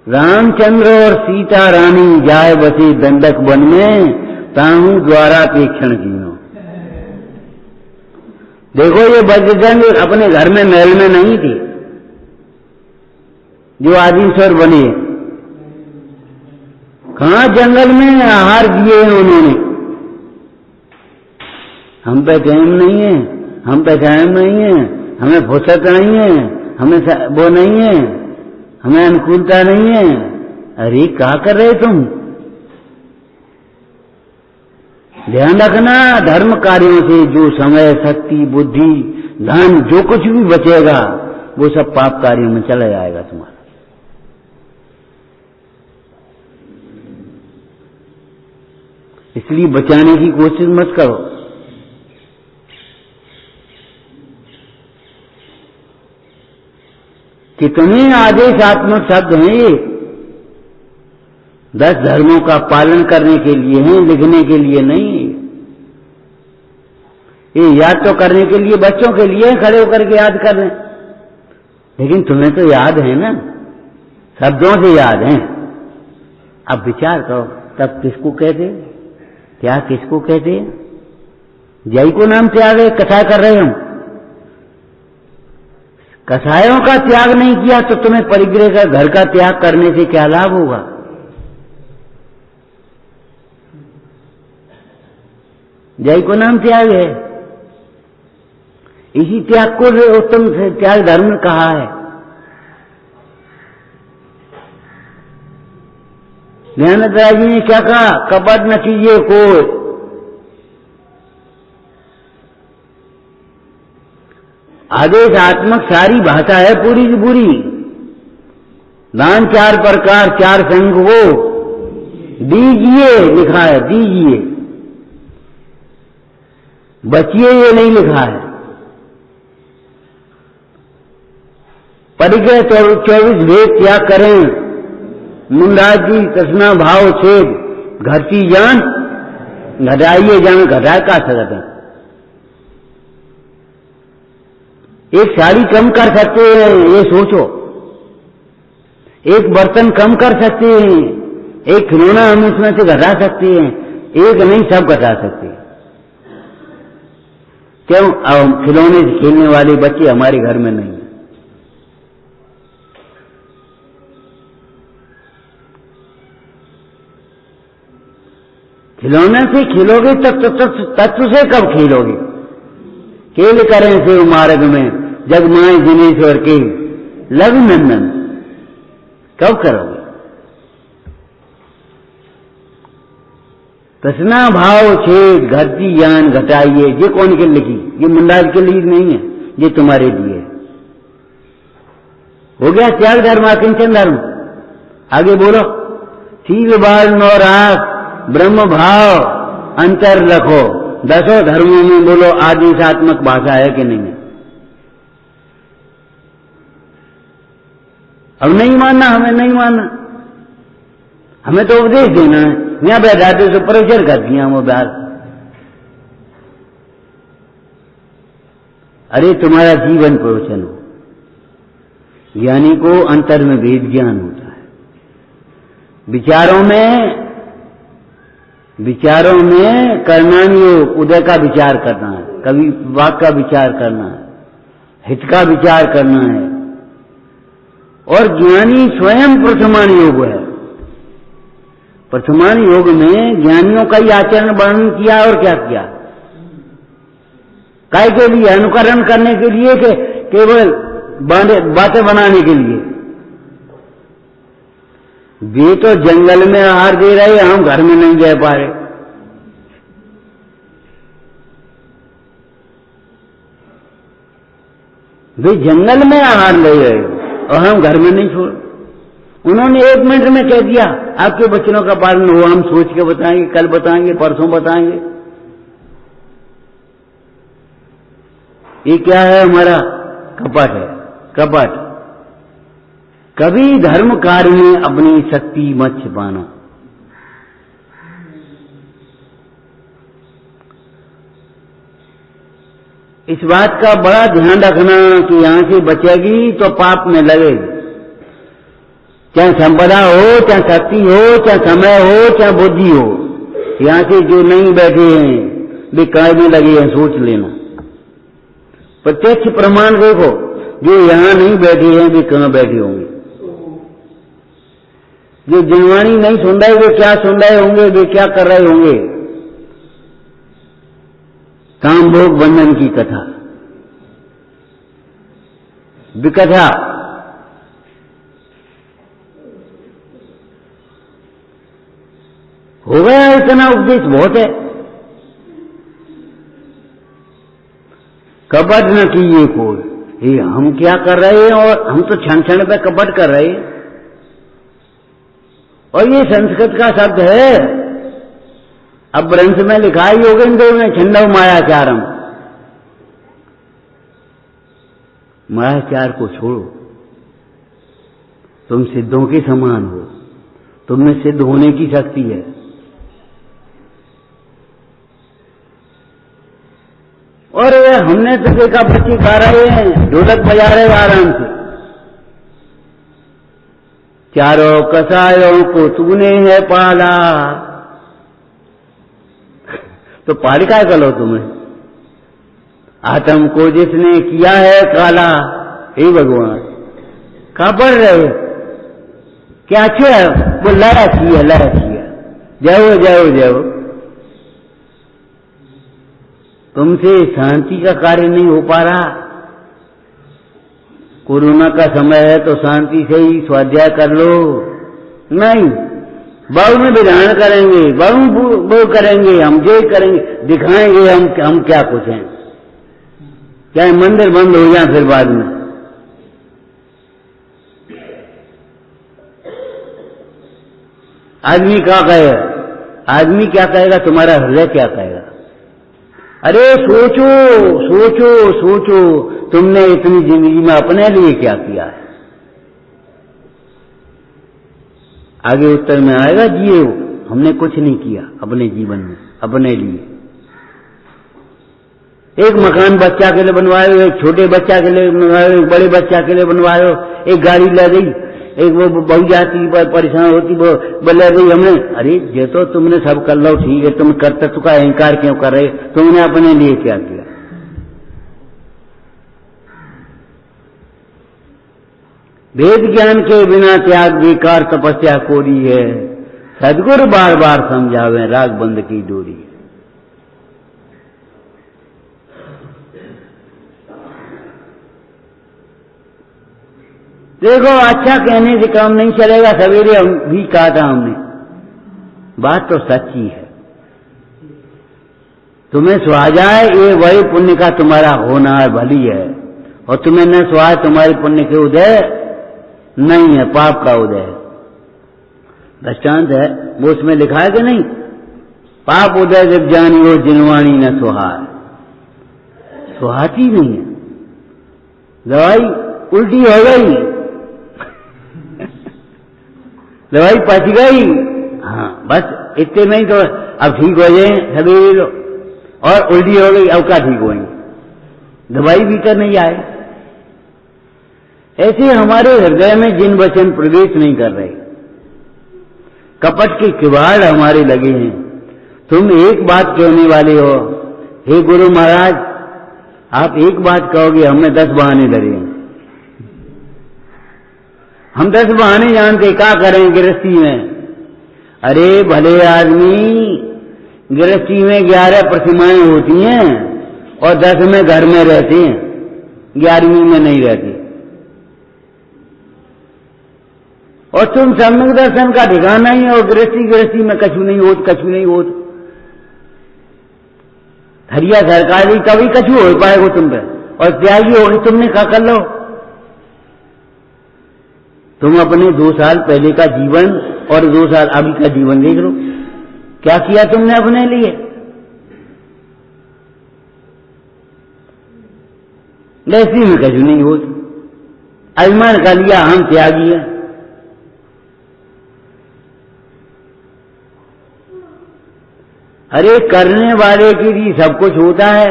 रामचंद्र और सीता रानी जाए बसी दंडक वन में, ताहू द्वारा पेक्षण कीनो। देखो ये बजरंग अपने घर में महल में नहीं थी जो आदिश्वर बने, कहां जंगल में आहार दिए हैं उन्होंने। हम पे टाइम नहीं है, हम पे टाइम नहीं है, हमें फुर्सत नहीं है, हमें वो नहीं है, हमें अनुकूलता नहीं है। अरे क्या कर रहे तुम? ध्यान रखना, धर्म कार्यों से जो समय, शक्ति, बुद्धि, धन जो कुछ भी बचेगा वो सब पाप कार्यों में चला जाएगा तुम्हारा। इसलिए बचाने की कोशिश मत करो। कितने आदेशात्मक शब्द हैं ये, 10 धर्मों का पालन करने के लिए हैं, लिखने के लिए नहीं। ये याद तो करने के लिए, बच्चों के लिए खड़े होकर के याद कर लें, लेकिन तुम्हें तो याद है ना, शब्दों से याद है। अब विचार करो, तब किसको कहते, त्याग किसको कहते? जय को नाम त्याग है, कथा कर रहे हम। कसायों का त्याग नहीं किया तो तुम्हें परिग्रह का, घर का त्याग करने से क्या लाभ होगा? जय को नाम त्याग है। इसी त्याग को उत्तम त्याग धर्म कहा है। दयानंद राय जी ने क्या कहा? कपट न कीजिए कोई, आदेशात्मक सारी भाषा है पूरी की पूरी। दान 4 प्रकार 4 संघ वो दीजिए लिखा है, दीजिए, बचिए ये नहीं लिखा है। परिग्रह 24 भेद त्याग करें, मुंडाज जी तृष्णा भाव छेद, घटती जान घटाइए जान, घटाए का सकते हैं। एक साड़ी कम कर सकते हैं, ये सोचो, एक बर्तन कम कर सकते हैं, एक खिलौना हम उसमें से घटा सकते हैं, एक नहीं सब घटा सकते हैं। क्यों? अब खिलौने से खेलने वाले बच्चे हमारे घर में नहीं है। खिलौने से खेलोगे तब तत्व से कब खेलोगे? खेल करें से मार्ग में जग माए जिनेश्वर के लव नंदन, कब करोगे? तृष्णा भाव छेद घटती ज्ञान घटाइए, ये कौन के लिखी? ये मुंडाज के लिए नहीं है, ये तुम्हारे लिए। हो गया त्याग धर्म, अकिंचन धर्म। आगे बोलो, शील बाल नौरास ब्रह्म भाव अंतर रखो। 10 धर्मों में बोलो आदेशात्मक भाषा है कि नहीं है? अब नहीं मानना, हमें नहीं मानना, हमें तो उपदेश देना है। यहां बैठाते तो प्रेशर कर दिया हम बात। अरे तुम्हारा जीवन प्रवचन हो, ज्ञानी को अंतर में भेद ज्ञान होता है। विचारों में करना नहीं हो, उदय का विचार करना है, कभी वाक का विचार करना है, हित का विचार करना है। और ज्ञानी स्वयं प्रथमान योग है। प्रथमान योग में ज्ञानियों का ही आचरण वर्णन किया और क्या किया? काय के लिए? अनुकरण करने के लिए कि केवल बातें बनाने के लिए? वे तो जंगल में आहार दे रहे, हम घर में नहीं रह पा रहे। वे जंगल में आहार ले रहे और हम घर में नहीं छोड़। उन्होंने 1 मिनट में कह दिया आपके बच्चों का पालन हुआ, हम सोच के बताएंगे, कल बताएंगे, परसों बताएंगे। ये क्या है? हमारा कपट है, कपट। कभी धर्म कार्य में अपनी शक्ति मत छिपाना। इस बात का बड़ा ध्यान रखना कि यहां से बचेगी तो पाप में लगेगी। चाहे संपदा हो, चाहे शक्ति हो, चाहे समय हो, चाहे बुद्धि हो। यहां से जो नहीं बैठे हैं वे काय में लगे हैं, सोच लेना। प्रत्यक्ष प्रमाण देखो, जो यहां नहीं बैठे हैं वे कहां बैठे होंगे। जो जनवाणी नहीं सुन रहे वे क्या सुन रहे होंगे, वे क्या कर रहे होंगे। काम भोग बंधन की कथा, विकथा। हो गया इतना उपदेश बहुत है। कपट न कीजिए कोई। ये हम क्या कर रहे हैं? और हम तो क्षण क्षण पे कपट कर रहे हैं। और ये संस्कृत का शब्द है, अब ग्रंथ में लिखा है योगेंद्र में छंडव मायाचारम, मायाचार को छोड़ो, तुम सिद्धों के समान हो, तुम में सिद्ध होने की शक्ति है। और हमने तो देखा बच्चे गा रहे हैं, ढोलक बजा रहे आराम से, चारों कसायों को तूने है पाला, तो पाल क्या करो तुम्हें, आत्म को जिसने किया है काला, हे भगवान कहां पढ़ रहे हो, क्या अच्छे है, वो लड़ा किया, जाओ जाओ जाओ, तुमसे शांति का कार्य नहीं हो पा रहा। कोरोना का समय है तो शांति से ही स्वाध्याय कर लो, नहीं बाबू में विधान करेंगे, बाबू वो करेंगे, हम जो करेंगे, दिखाएंगे हम क्या कुछ हैं, चाहे मंदिर बंद हो जाए फिर बाद में। आदमी क्या कहेगा, आदमी क्या कहेगा, तुम्हारा हृदय क्या कहेगा। अरे सोचो सोचो सोचो, तुमने इतनी जिंदगी में अपने लिए क्या किया है। आगे उत्तर में आएगा, जिए हमने कुछ नहीं किया अपने जीवन में अपने लिए। एक मकान बच्चा के लिए बनवायो, एक छोटे बच्चा के लिए बनवायो, एक बड़े बच्चा के लिए बनवायो, एक गाड़ी ले गई, एक वो बहु जाती पर परेशान होती वो बोले भाई हमने, अरे ये तो तुमने सब कर लो ठीक है, तुम कर्तव्य का अहंकार क्यों कर रहे, तुमने अपने लिए क्या किया। वेद ज्ञान के बिना त्याग बेकार तपस्या कोरी है, सदगुरु बार बार समझावे राग बंद की डोरी। देखो अच्छा कहने से काम नहीं चलेगा, सवेरे भी कहा था हमने, बात तो सच्ची है। तुम्हें सुहा जाए ये वही पुण्य का तुम्हारा होना है, भली है, और तुम्हें न सुहा तुम्हारे पुण्य के उदय नहीं है, पाप का उदय है। दृष्टांत है वो उसमें लिखा है कि नहीं, पाप उदय जब जानी हो जिनवाणी न सुहार, सुहाती नहीं है, दवाई उल्टी हो गई, दवाई पच गई, हाँ बस इतने नहीं तो अब ठीक हो जाए सभी, और उल्टी हो गई अब क्या ठीक होंगे, दवाई भीतर नहीं आए। ऐसे हमारे हृदय में जिन वचन प्रवेश नहीं कर रहे, कपट के किवाड़ हमारे लगे हैं। तुम एक बात कहने वाले हो, हे गुरु महाराज आप एक बात कहोगे, हमें 10 बहाने धरे हैं, हम 10 बहाने जानते, क्या करें गृहस्थी में। अरे भले आदमी, गृहस्थी में 11 प्रतिमाएं होती हैं और 10 में घर में रहते हैं, 11वीं में नहीं रहती। और तुम सम्यक दर्शन का ठिकाना ही और गृहस्थी में कछु नहीं होत। हरिया सरकारी कभी कछु हो पाएगा तुम पे, और त्यागी होगी तुमने क्या कर लो। तुम अपने 2 साल पहले का जीवन और 2 साल अभी का जीवन देख लो, क्या किया तुमने अपने लिए। गृहस्थी में कछु नहीं होती, अभिमान कर लिया हम त्यागी है। अरे करने वाले के लिए सब कुछ होता है,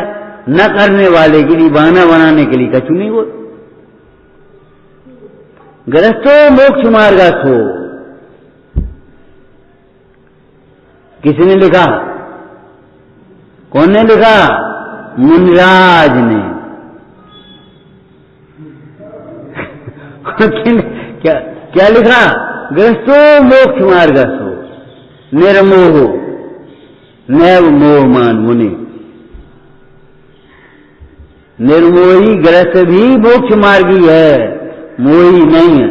न करने वाले के लिए बहाना बनाने के लिए कछु नहीं होता। गृहस्थो मोक्ष मार्गस्थो, किसने लिखा, कौन ने लिखा, मुनिराज ने। क्या लिखा, गृहस्थो मोक्ष मार्गस्थो निर्मोहो नैव मोहमान मुनि। निर्मोही गृहस्थ भी मोक्ष मार्गी है, मोही नहीं है।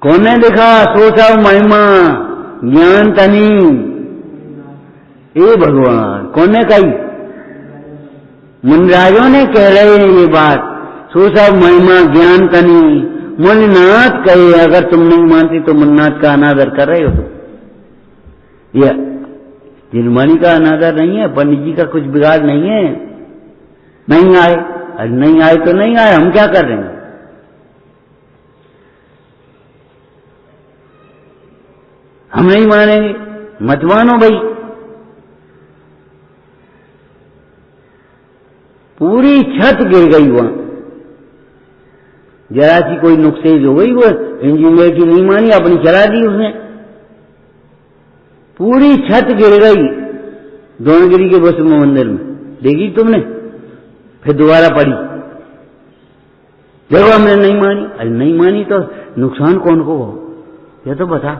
कौन ने लिखा, सोचा महिमा ज्ञान तनी, ए भगवान कौन ने कही, मुनिराजों ने कह रहे हैं ये बात, सोचा महिमा ज्ञान तनी मुन्नाथ कहे, अगर तुम नहीं मानती तो मुन्नाथ का अनादर कर रहे हो तुम। यह जिनवाणी का अनादर नहीं है, पंडित जी का कुछ बिगाड़ नहीं है। नहीं आए, अरे नहीं आए तो नहीं आए, हम क्या कर रहे हैं? हम नहीं मानेंगे, मत मानो भाई। पूरी छत गिर गई वहां, जरा सी कोई नुकसेज हो गई, वो इंजीनियर की नहीं मानी, अपनी चला दी उसने। पूरी छत गिर गई द्रोणगिरी के बस मंदिर में, देखी तुमने? फिर दोबारा पड़ी, देखो हमने नहीं मानी। अरे नहीं मानी तो नुकसान कौन को हो, यह तो बता।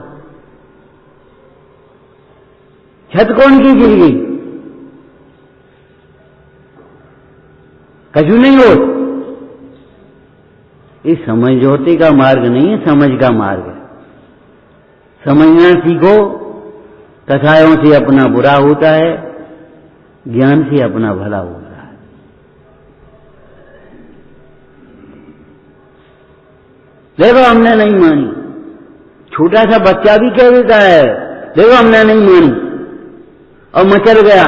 छत कौन की गिर गई? कछु नहीं हो। ये समझौते का मार्ग नहीं है, समझ का मार्ग है। समझना सीखो, कथाओं से अपना बुरा होता है, ज्ञान से अपना भला होता है। देखो हमने नहीं मानी, छोटा सा बच्चा भी कह देता है देखो हमने नहीं मानी, और मचल गया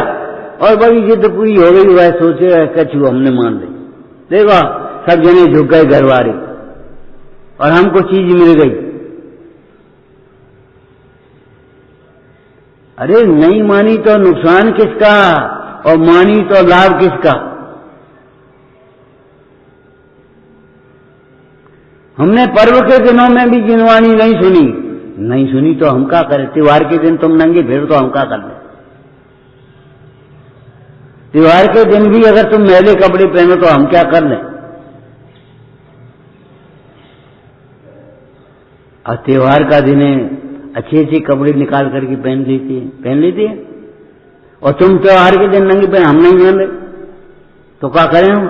और बड़ी जिद पूरी हो गई, वह सोचे कछु हमने मान ली। देखो सब जने झुक गए घर वाले और हमको चीज मिल गई। अरे नहीं मानी तो नुकसान किसका और मानी तो लाभ किसका? हमने पर्व के दिनों में भी जिनवाणी नहीं सुनी तो हम क्या करें? त्योहार के दिन तुम नंगे फिर तो हम क्या कर लें? त्योहार के दिन भी अगर तुम मैले कपड़े पहनो तो हम क्या कर लें? और त्योहार का दिन है, अच्छे अच्छे कपड़े निकाल करके पहन लेते हैं, और तुम त्योहार के दिन नंगे पहन, हम नहीं पहन रहे तो क्या करें हम?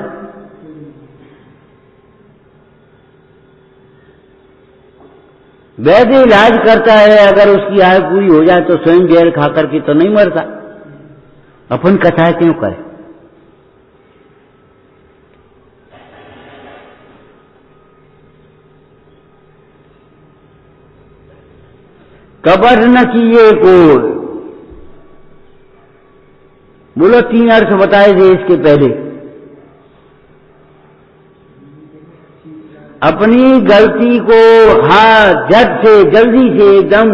वैद्य इलाज करता है, अगर उसकी आयु पूरी हो जाए तो स्वयं जहर खा करके तो नहीं मरता। अपन कथाएं क्यों करें? कपट न किए कोई। बोलो 3 अर्थ बताए थे इसके पहले। अपनी गलती को झट से जल्दी से एकदम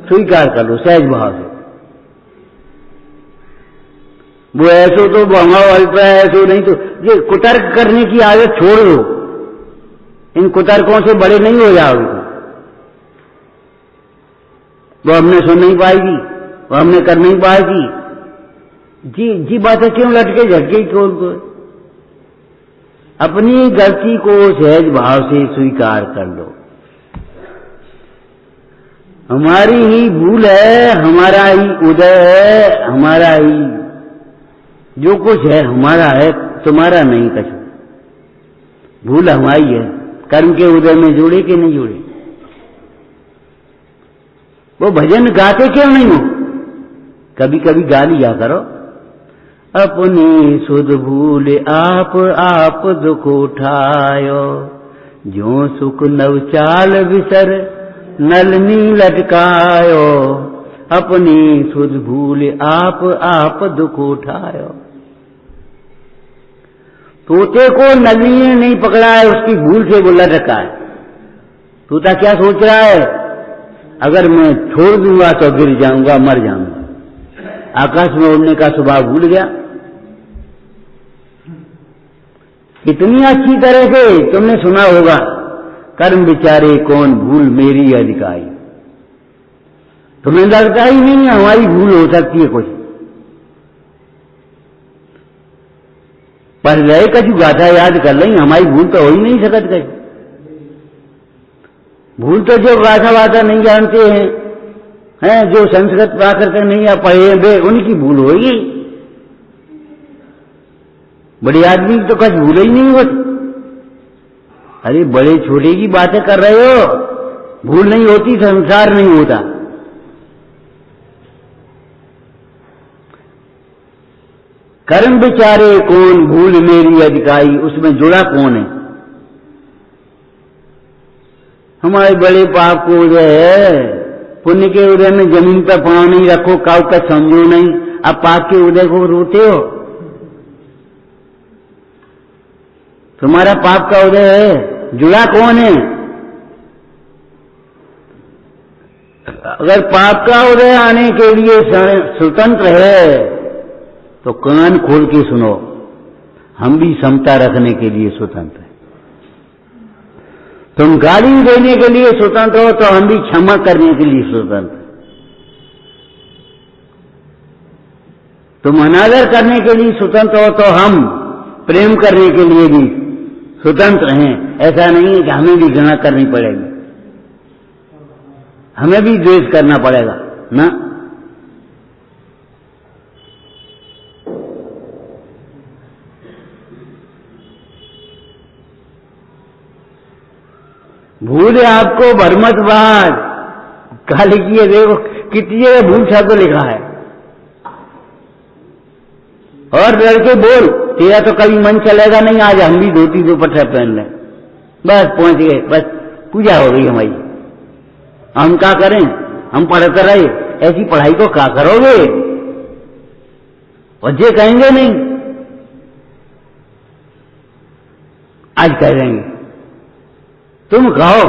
स्वीकार कर लो, सहज भाव से। वो ऐसो तो भंगाओ अल्प है, ऐसो नहीं तो ये कुतर्क करने की आदत छोड़ दो। इन कुतर्कों से बड़े नहीं हो जाओगे। वो हमने सुन नहीं पाएगी, वो हमने कर नहीं पाएगी। जी बातें क्यों लटके झटके खोल को? अपनी गलती को सहज भाव से स्वीकार कर लो। हमारी ही भूल है, हमारा ही उदय है, हमारा ही जो कुछ है हमारा है, तुम्हारा नहीं। कछु भूल हमारी है। कर्म के उदय में जुड़े कि नहीं जुड़े? वो भजन गाते क्यों नहीं हो? कभी कभी गा लिया करो। अपनी सुध भूल आप दुख उठायो, जो सुख नवचाल विसर नलनी लटकायो। अपनी सुध भूल आप दुख उठायो। तोते को नलनी ने नहीं पकड़ा है, उसकी भूल से वो लटका है। तोता क्या सोच रहा है? अगर मैं छोड़ दूंगा तो गिर जाऊंगा, मर जाऊंगा। आकाश में उड़ने का स्वभाव भूल गया। कितनी अच्छी तरह से तुमने सुना होगा, कर्म विचारे कौन भूल मेरी अधिकारी। तुम्हें लगता ही नहीं है हमारी भूल हो सकती है कुछ, पर रहे कछु गाथा याद कर लें, हमारी भूल तो हो ही नहीं सकत कहीं। भूल तो जो गाथा वाथा नहीं जानते हैं, जो संस्कृत प्राकृत नहीं या पढ़े वे, उनकी भूल होगी। बड़े आदमी तो कुछ भूल ही नहीं होती। अरे बड़े छोटे की बातें कर रहे हो, भूल नहीं होती, संसार नहीं होता। कर्म विचारे कौन भूल मेरी अधिकाई, उसमें जुड़ा कौन है? हमारे बड़े पाप को उदय है, पुण्य के उदय में जमीन पर पांव नहीं रखो, काउ का समझो नहीं, अब पाप के उदय को रोते हो। तुम्हारा पाप का उदय है, जुड़ा कौन है? अगर पाप का उदय आने के लिए स्वतंत्र है तो कान खोल के सुनो, हम भी समता रखने के लिए स्वतंत्र हैं। तुम गाली देने के लिए स्वतंत्र हो तो हम भी क्षमा करने के लिए स्वतंत्र हैं। तुम अनादर करने के लिए स्वतंत्र हो तो हम प्रेम करने के लिए भी स्वतंत्र हैं। ऐसा नहीं है कि हमें भी घृणा करनी पड़ेगी, हमें भी द्वेष करना पड़ेगा ना। भूल आपको भरमतवाद कहा लिखिए, देखो कितनी जगह भूल शब्द लिखा है। और लड़के बोल, तेरा तो कभी मन चलेगा नहीं, आज हम भी धोती दुपट्टा पहन लें, बस पहुंच गए, बस पूजा हो गई हमारी। हम क्या करें? हम पढ़ते रहे, ऐसी पढ़ाई को क्या करोगे? और ये कहेंगे नहीं, आज कह देंगे। तुम कहो,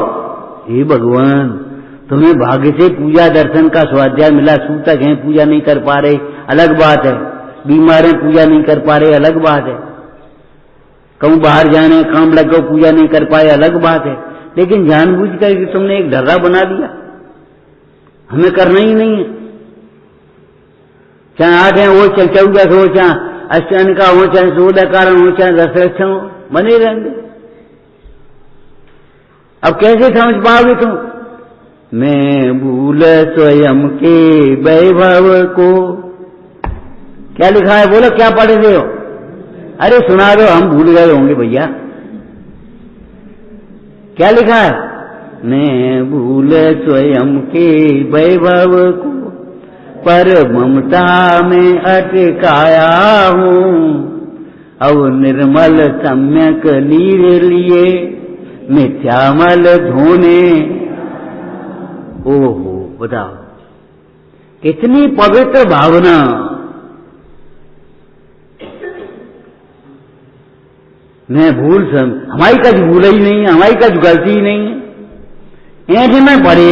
हे भगवान तुम्हें भाग्य से पूजा दर्शन का स्वाध्याय मिला, सूतक हैं पूजा नहीं कर पा रहे, अलग बात है। बीमार हैं पूजा नहीं कर पा रहे, अलग बात है। कहूं बाहर जाने काम लग गए पूजा नहीं कर पाए, अलग बात है। लेकिन जानबूझ कर तुमने एक ढर्रा बना दिया, हमें करना ही नहीं है। चाहे 8 है वो, चाहे 14 हो, चाहे अष्टान का हो, चाहे 16 कारण हो, चाहे 10 लक्षण हो, बने रहेंगे। अब कैसे समझ पाओगे तुम? मैं भूल स्वयं के वैभव को, क्या लिखा है? बोलो क्या पढ़ रहे हो? अरे सुना दो, हम भूल गए होंगे भैया। क्या लिखा है? मैं भूल स्वयं के वैभव को, पर ममता में अटकाया हूं, अब निर्मल सम्यक नीर लिए मिथ्यामल धोने। ओहो, बताओ कितनी पवित्र भावना। मैं भूल हमारी कज भूल ही नहीं है, हमारी कज गलती ही नहीं है। ऐसे में पढ़े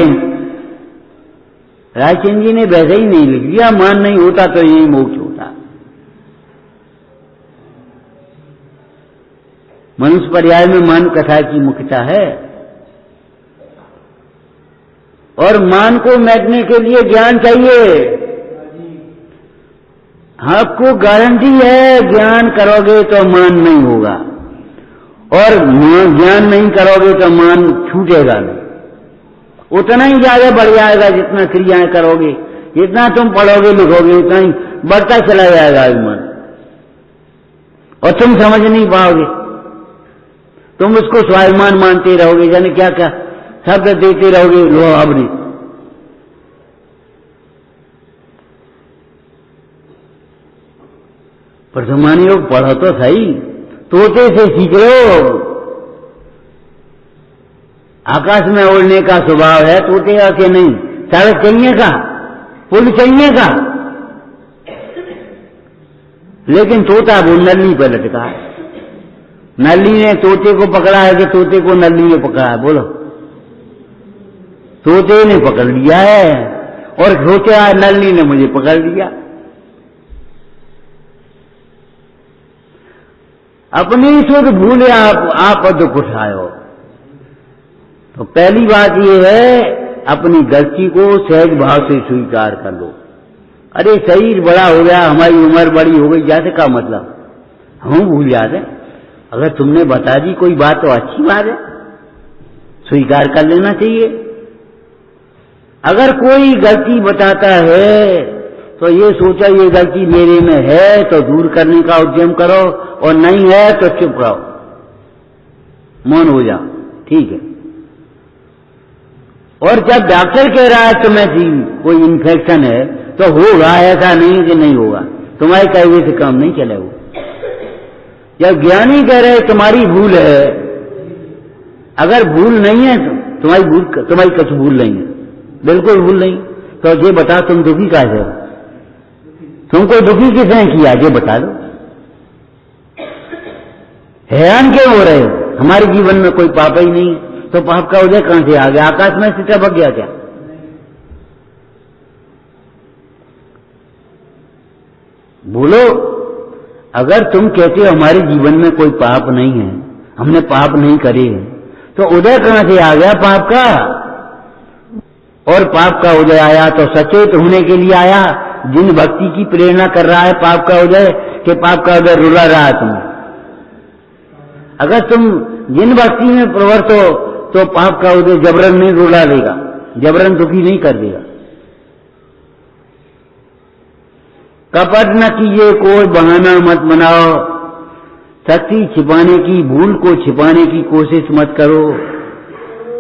रायचंद जी ने वैसे ही नहीं लिख दिया, मान नहीं होता तो यही मोक्ष होता। मनुष्य पर्याय में मान कथा की मुख्यता है, और मान को मिटने के लिए ज्ञान चाहिए। आपको गारंटी है ज्ञान करोगे तो मान नहीं होगा, और ज्ञान नहीं करोगे तो मान छूटेगा नहीं। उतना ही ज्यादा बढ़ जाएगा जितना क्रियाएं करोगे, जितना तुम पढ़ोगे लिखोगे उतना ही बढ़ता चला जाएगा मन, और तुम समझ नहीं पाओगे। तुम उसको स्वाभिमान मानते रहोगे, जाने क्या क्या शब्द देते रहोगे, लो अब नहीं। पर योग पढ़ो तो सही, तोते से सीख लो। आकाश में उड़ने का स्वभाव है तोते का कि नहीं? सड़क चाहिए का, पुल चाहिए का, लेकिन तोता वो नली पर लटका है। नली ने तोते को पकड़ा है कि तोते को नली ने पकड़ा है? बोलो, तोते ने पकड़ लिया है, और सोचा नली ने मुझे पकड़ लिया। अपनी सुध भूले आप दुख उठायो। तो पहली बात यह है, अपनी गलती को सहज भाव से स्वीकार कर लो। अरे शरीर बड़ा हो गया, हमारी उम्र बड़ी हो गई, जैसे का मतलब हम भूल जाते। अगर तुमने बता दी कोई बात तो अच्छी बात है, स्वीकार कर लेना चाहिए। अगर कोई गलती बताता है तो ये सोचा ये गलती मेरे में है तो दूर करने का उद्यम करो, और नहीं है तो चुप रहो, मौन हो जाओ, ठीक है। और जब डॉक्टर कह रहा है तुम्हें कोई इन्फेक्शन है तो होगा, ऐसा नहीं कि नहीं होगा, तुम्हारे कहने से काम नहीं चलेगा। जब ज्ञानी कह रहे तुम्हारी भूल है, अगर भूल नहीं है तो तुम्हारी कछ भूल नहीं है, बिल्कुल भूल नहीं। तो ये बता तुम दुखी कैसे हो? तुमको दुखी किसने किया ये बता दो। हैरान क्यों हो रहे हो? हमारे जीवन में कोई पाप ही नहीं, तो पाप का उदय कहां से आ गया? आकाश में से टपक गया क्या? बोलो, अगर तुम कहते हो हमारे जीवन में कोई पाप नहीं है, हमने पाप नहीं करे हैं, तो उदय कहां से आ गया पाप का? और पाप का उदय आया तो सचेत होने के लिए आया, जिन भक्ति की प्रेरणा कर रहा है पाप का उदय, कि पाप का उदय रुला रहा है तुम्हें। अगर तुम जिन भक्ति में प्रवृत्त हो तो पाप का उदय जबरन नहीं रुला देगा, जबरन दुखी नहीं कर देगा। कपट न कीजिए, कोई बहाना मत बनाओ, शक्ति छिपाने की, भूल को छिपाने की कोशिश मत करो,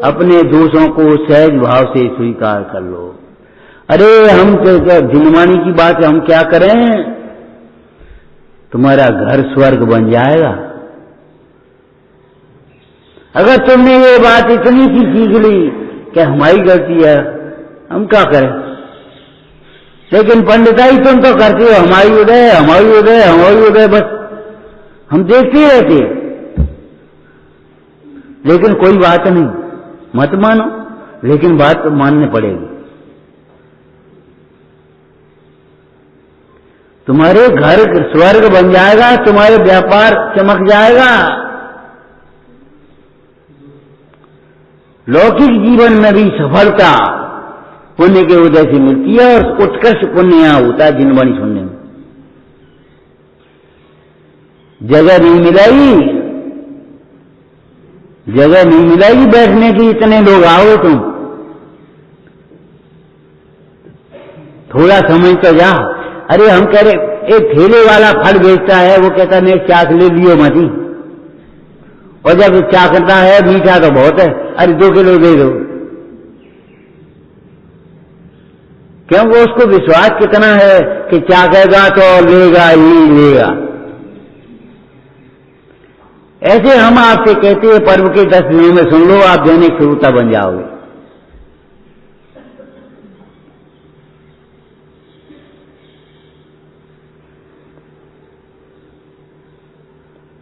अपने दोषों को सहज भाव से स्वीकार कर लो। अरे हम जिनवानी की बात हम क्या करें? तुम्हारा घर स्वर्ग बन जाएगा। अगर तुमने ये बात इतनी सी सीख ली कि हमारी गलती है, हम क्या करें? लेकिन पंडिताई तुम तो करते हो, हमारी उदय हमारी उदय हमारी उदय, बस हम देखते रहते हैं। लेकिन कोई बात नहीं, मत मानो, लेकिन बात तो माननी पड़ेगी। तुम्हारे घर स्वर्ग बन जाएगा, तुम्हारे व्यापार चमक जाएगा। लौकिक जीवन में भी सफलता पुण्य के उदय से मिलती है, और उत्कृष्ट पुण्य यहां होता है जिनवाणी सुनने में। जगह नहीं मिलेगी, जगह नहीं मिलेगी बैठने की, इतने लोग आओ तुम, थोड़ा समय तो जा। अरे हम कह रहे, एक ठेले वाला फल बेचता है, वो कहता नहीं चाक ले लियो मती, और जब चाकता है मीठा तो बहुत है, अरे 2 किलो दे दो। क्योंकि उसको विश्वास कितना है कि चाकेगा तो लेगा ही लेगा। ऐसे हम आपसे कहते हैं पर्व के 10 दिनों में सुन लो, आप दैनिक श्रोता बन जाओगे।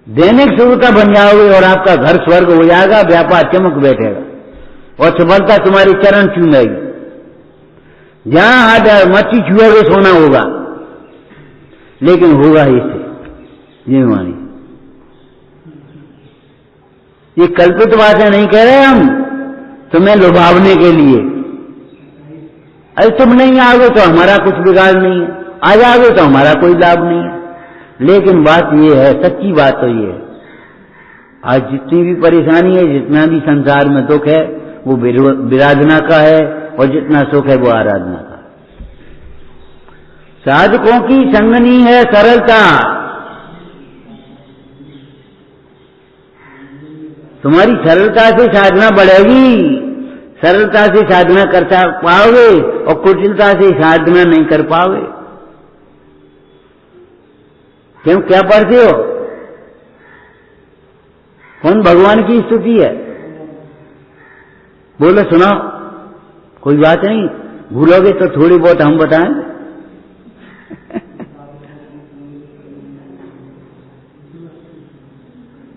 दैनिक श्रोता बन जाओगे और आपका घर स्वर्ग हो जाएगा, व्यापार चमक बैठेगा और सफलता तुम्हारी चरण छूएगी। जहां हाथ मच्छी छुओगे सोना होगा, लेकिन होगा इससे जीववाणी। ये कल्पित बातें नहीं कह रहे हम तुम्हें लुभावने के लिए। अरे तुम नहीं आओगे तो हमारा कुछ बिगाड़ नहीं है, आ जाओगे तो हमारा कोई लाभ नहीं है। लेकिन बात ये है, सच्ची बात तो ये है, आज जितनी भी परेशानी है, जितना भी संसार में दुख है, वो विराधना का है, और जितना सुख है वो आराधना का। साधकों की संगनी है सरलता। तुम्हारी सरलता से साधना बढ़ेगी, सरलता से साधना कर पाओगे, और कुटिलता से साधना नहीं कर पाओगे। क्यों, क्या पढ़ते हो? कौन भगवान की स्तुति है? बोलो सुनाओ। कोई बात नहीं, भूलोगे तो थोड़ी बहुत हम बताएं।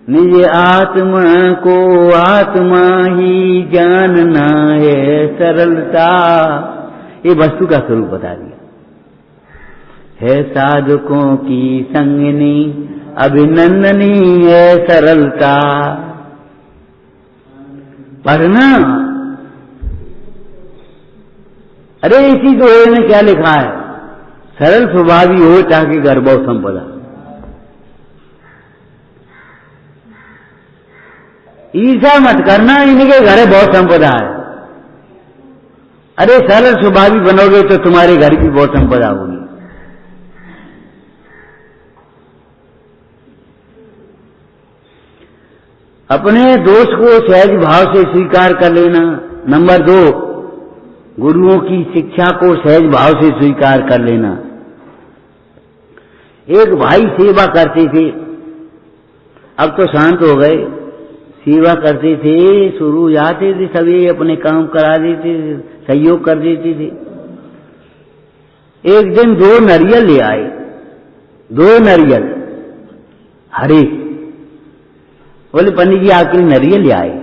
निज आत्मा को आत्मा ही जानना है सरलता। ये वस्तु का स्वरूप बता दिया है। साधकों की संगनी अभिनंदनी है सरलता। पढ़ना। अरे इसी दोहे में क्या लिखा है? सरल स्वभावी हो ताकि घर बहुत संपदा। ईर्ष्या मत करना, इनके घरे बहुत संपदा है। अरे सरल स्वभावी बनोगे तो तुम्हारे घर की बहुत संपदा होगी। अपने दोष को सहज भाव से स्वीकार कर लेना। नंबर 2, गुरुओं की शिक्षा को सहज भाव से स्वीकार कर लेना। एक भाई सेवा करते थे, अब तो शांत हो गए, सेवा करते थे, शुरू जाते थे, सभी अपने काम करा देते थे, सहयोग कर देते थे। एक दिन 2 नारियल ले आए, 2 नारियल हरे। बोले पंडित जी आपके लिए नारियल ले आए।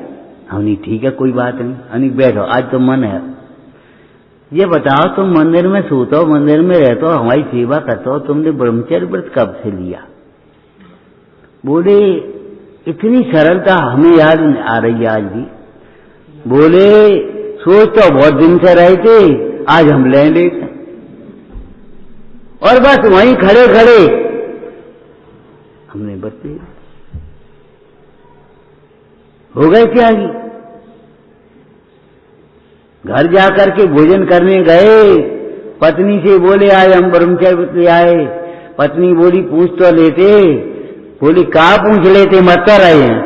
हमने ठीक है कोई बात नहीं, हमने बैठो आज तो मन है। ये बताओ तुम मंदिर में सोते हो, मंदिर में रहते हो, हमारी सेवा करते हो, तुमने ब्रह्मचर्य व्रत कब से लिया? बोले इतनी सरलता हमें याद आ रही है आज भी। बोले सोच तो बहुत दिन से रहे थे, आज हम ले लेते और बस वहीं खड़े खड़े हमने बत्ती हो गए थे। आगे घर जाकर के भोजन करने गए, पत्नी से बोले आज हम ब्रह्मचर्य व्रत ले आए। पत्नी बोली पूछ तो लेते। बोली कहा पूछ लेते, मत कर रहे हैं।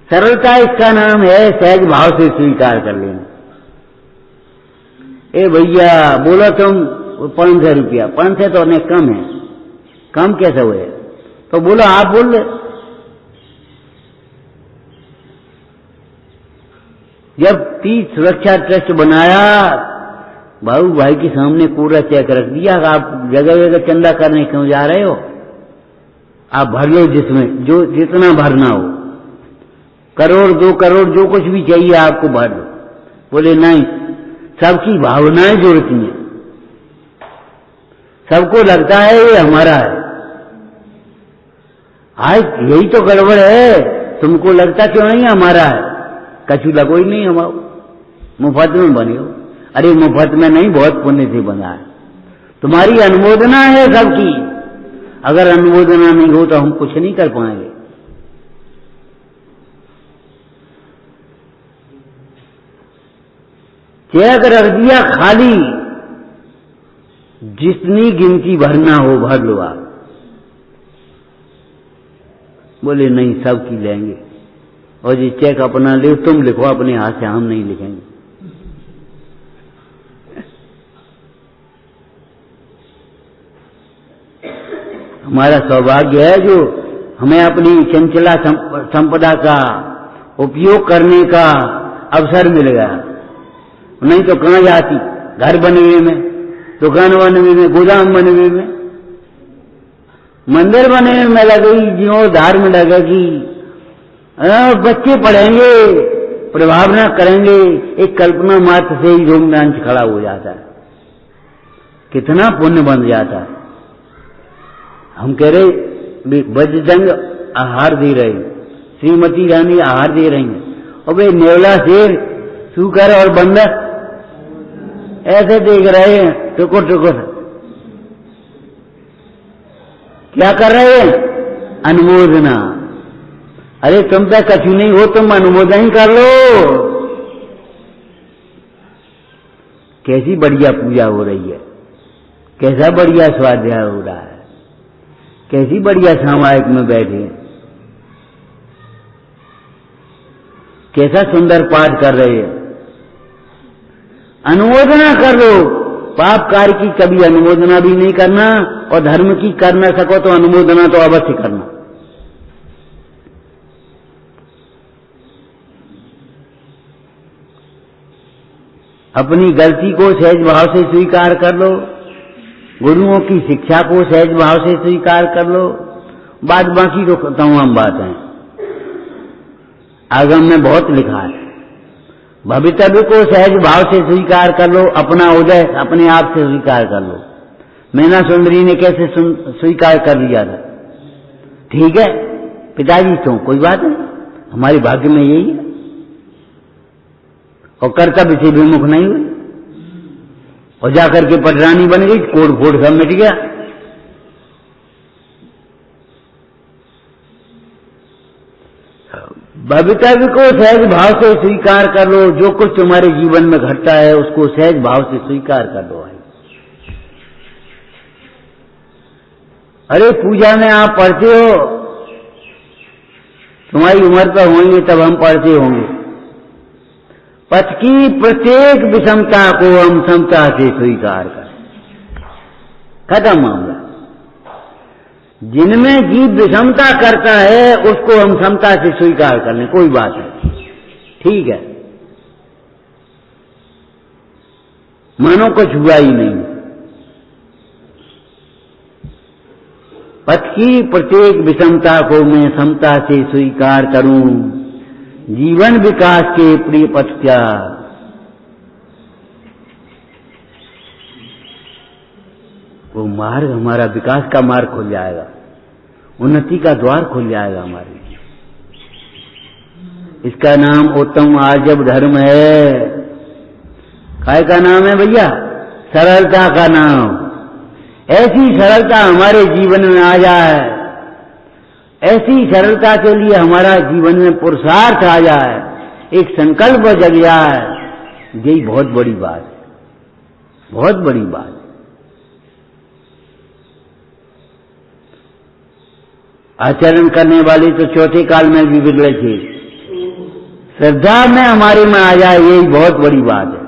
सरलता इसका नाम है, सहज भाव से स्वीकार कर लेना। ए भैया बोला तुम 500 रुपया, 500 तो उन्हें कम है। कम कैसे हुए? तो बोला आप बोल रहे। जब 30 सुरक्षा ट्रस्ट बनाया, बाबू भाई के सामने पूरा चेक रख दिया। आप जगह जगह चंदा करने क्यों जा रहे हो? आप भर लो जिसमें जो जितना भरना हो, 1 करोड़ 2 करोड़ जो कुछ भी चाहिए आपको भर दो। बोले नहीं, सबकी भावनाएं जुड़ती हैं, सबको लगता है ये हमारा है। आज यही तो गड़बड़ है, तुमको लगता क्यों नहीं हमारा है? कछु लगो ही नहीं, हमारा मुफ्त में बने हो। अरे मुफ्त में नहीं, बहुत पुण्य से बना है। तुम्हारी अनुमोदना है सबकी, अगर अनुमोदना नहीं हो तो हम कुछ नहीं कर पाएंगे। चेक रख दिया खाली, जितनी गिनती भरना हो भर लो आप। बोले नहीं, सबकी लेंगे। और ये चेक अपना ले, तुम लिखो अपने हाथ से, हम नहीं लिखेंगे। हमारा सौभाग्य है जो हमें अपनी चंचला संपदा का उपयोग करने का अवसर मिल गया। नहीं तो कहां जाती? घर बने हुए में, दुकान बने हुए में, गोदाम बने हुए में, मंदिर बने हुए में लगेगी, जीर्णोद्धार में लगेगी। बच्चे पढ़ेंगे, प्रभाव न करेंगे, एक कल्पना मात्र से ही रोमांच खड़ा हो जाता है, कितना पुण्य बन जाता है। हम कह रहे बजरंग आहार दे रहे, श्रीमती रानी आहार दे रही हैं, और वे नेवला शेर सूकर और बंदर ऐसे देख रहे हैं टुकुर टुकुर। क्या कर रहे हैं? अनुमोदना। अरे तुम तो कछु नहीं हो, तुम अनुमोदन ही कर लो। कैसी बढ़िया पूजा हो रही है, कैसा बढ़िया स्वाध्याय हो रहा है, कैसी बढ़िया सामायिक में बैठे, कैसा सुंदर पाठ कर रहे हैं। अनुमोदना कर लो। पाप कार्य की कभी अनुमोदना भी नहीं करना, और धर्म की कर न सको तो अनुमोदना तो अवश्य करना। अपनी गलती को सहज भाव से स्वीकार कर लो, गुरुओं की शिक्षा को सहज भाव से स्वीकार कर लो। बात बाकी तो तमाम बात है, आगम में बहुत लिखा है। भवितव्य को सहज भाव से स्वीकार कर लो, अपना उदय अपने आप से स्वीकार कर लो। मैना सुंदरी ने कैसे स्वीकार कर लिया था? ठीक है पिताजी, तो कोई बात नहीं, हमारे भाग्य में यही है। और कर्तव्य से विमुख नहीं हुई, और जाकर के पटरानी बन गई, कोड फोड़ सब मिट गया। भवितव्य को सहज भाव से स्वीकार कर लो। जो कुछ तुम्हारे जीवन में घटता है उसको सहज भाव से स्वीकार कर लो। अरे पूजा में आप पढ़ते हो, तुम्हारी उम्र पर होंगे तब हम पढ़ते होंगे, पथ की प्रत्येक विषमता को हम समता से स्वीकार करें, खत्म मामला। जिनमें जीव विषमता करता है उसको हम समता से स्वीकार कर लें, कोई बात नहीं, ठीक है, मानो कुछ हुआ ही नहीं। पथ की प्रत्येक विषमता को मैं समता से स्वीकार करूं, जीवन विकास के प्रिय पथ क्या, वो मार्ग हमारा विकास का मार्ग खुल जाएगा, उन्नति का द्वार खुल जाएगा हमारे लिए। इसका नाम उत्तम आर्जव धर्म है। काय का नाम है भैया? सरलता का नाम। ऐसी सरलता हमारे जीवन में आ जाए, ऐसी सरलता के लिए हमारा जीवन में पुरुषार्थ आ जाए, एक संकल्प जग जाए, यही बहुत बड़ी बात है, बहुत बड़ी बात। आचरण करने वाले तो चौथे काल में भी बिगड़े थे, श्रद्धा में हमारे में आ जाए, यही बहुत बड़ी बात है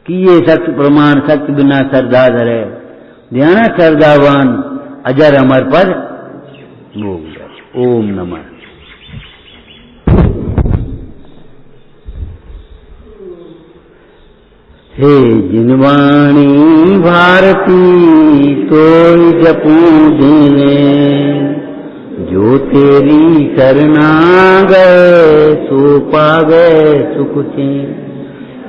कि ये सत्य प्रमाण सत्य बिना श्रद्धा धरे, ध्यान श्रद्धावान अजर अमर पद भोग। ओम नमः। हे जिनवाणी भारती सोई जपूं जिने, जो तेरी शरणा गए सो पा गए सुख चैन।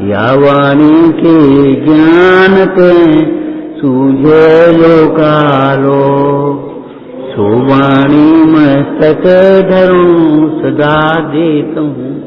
या वाणी के ज्ञान पे सूझे लोकालो, सो वाणी मस्तक धरूं सदा देता हूँ।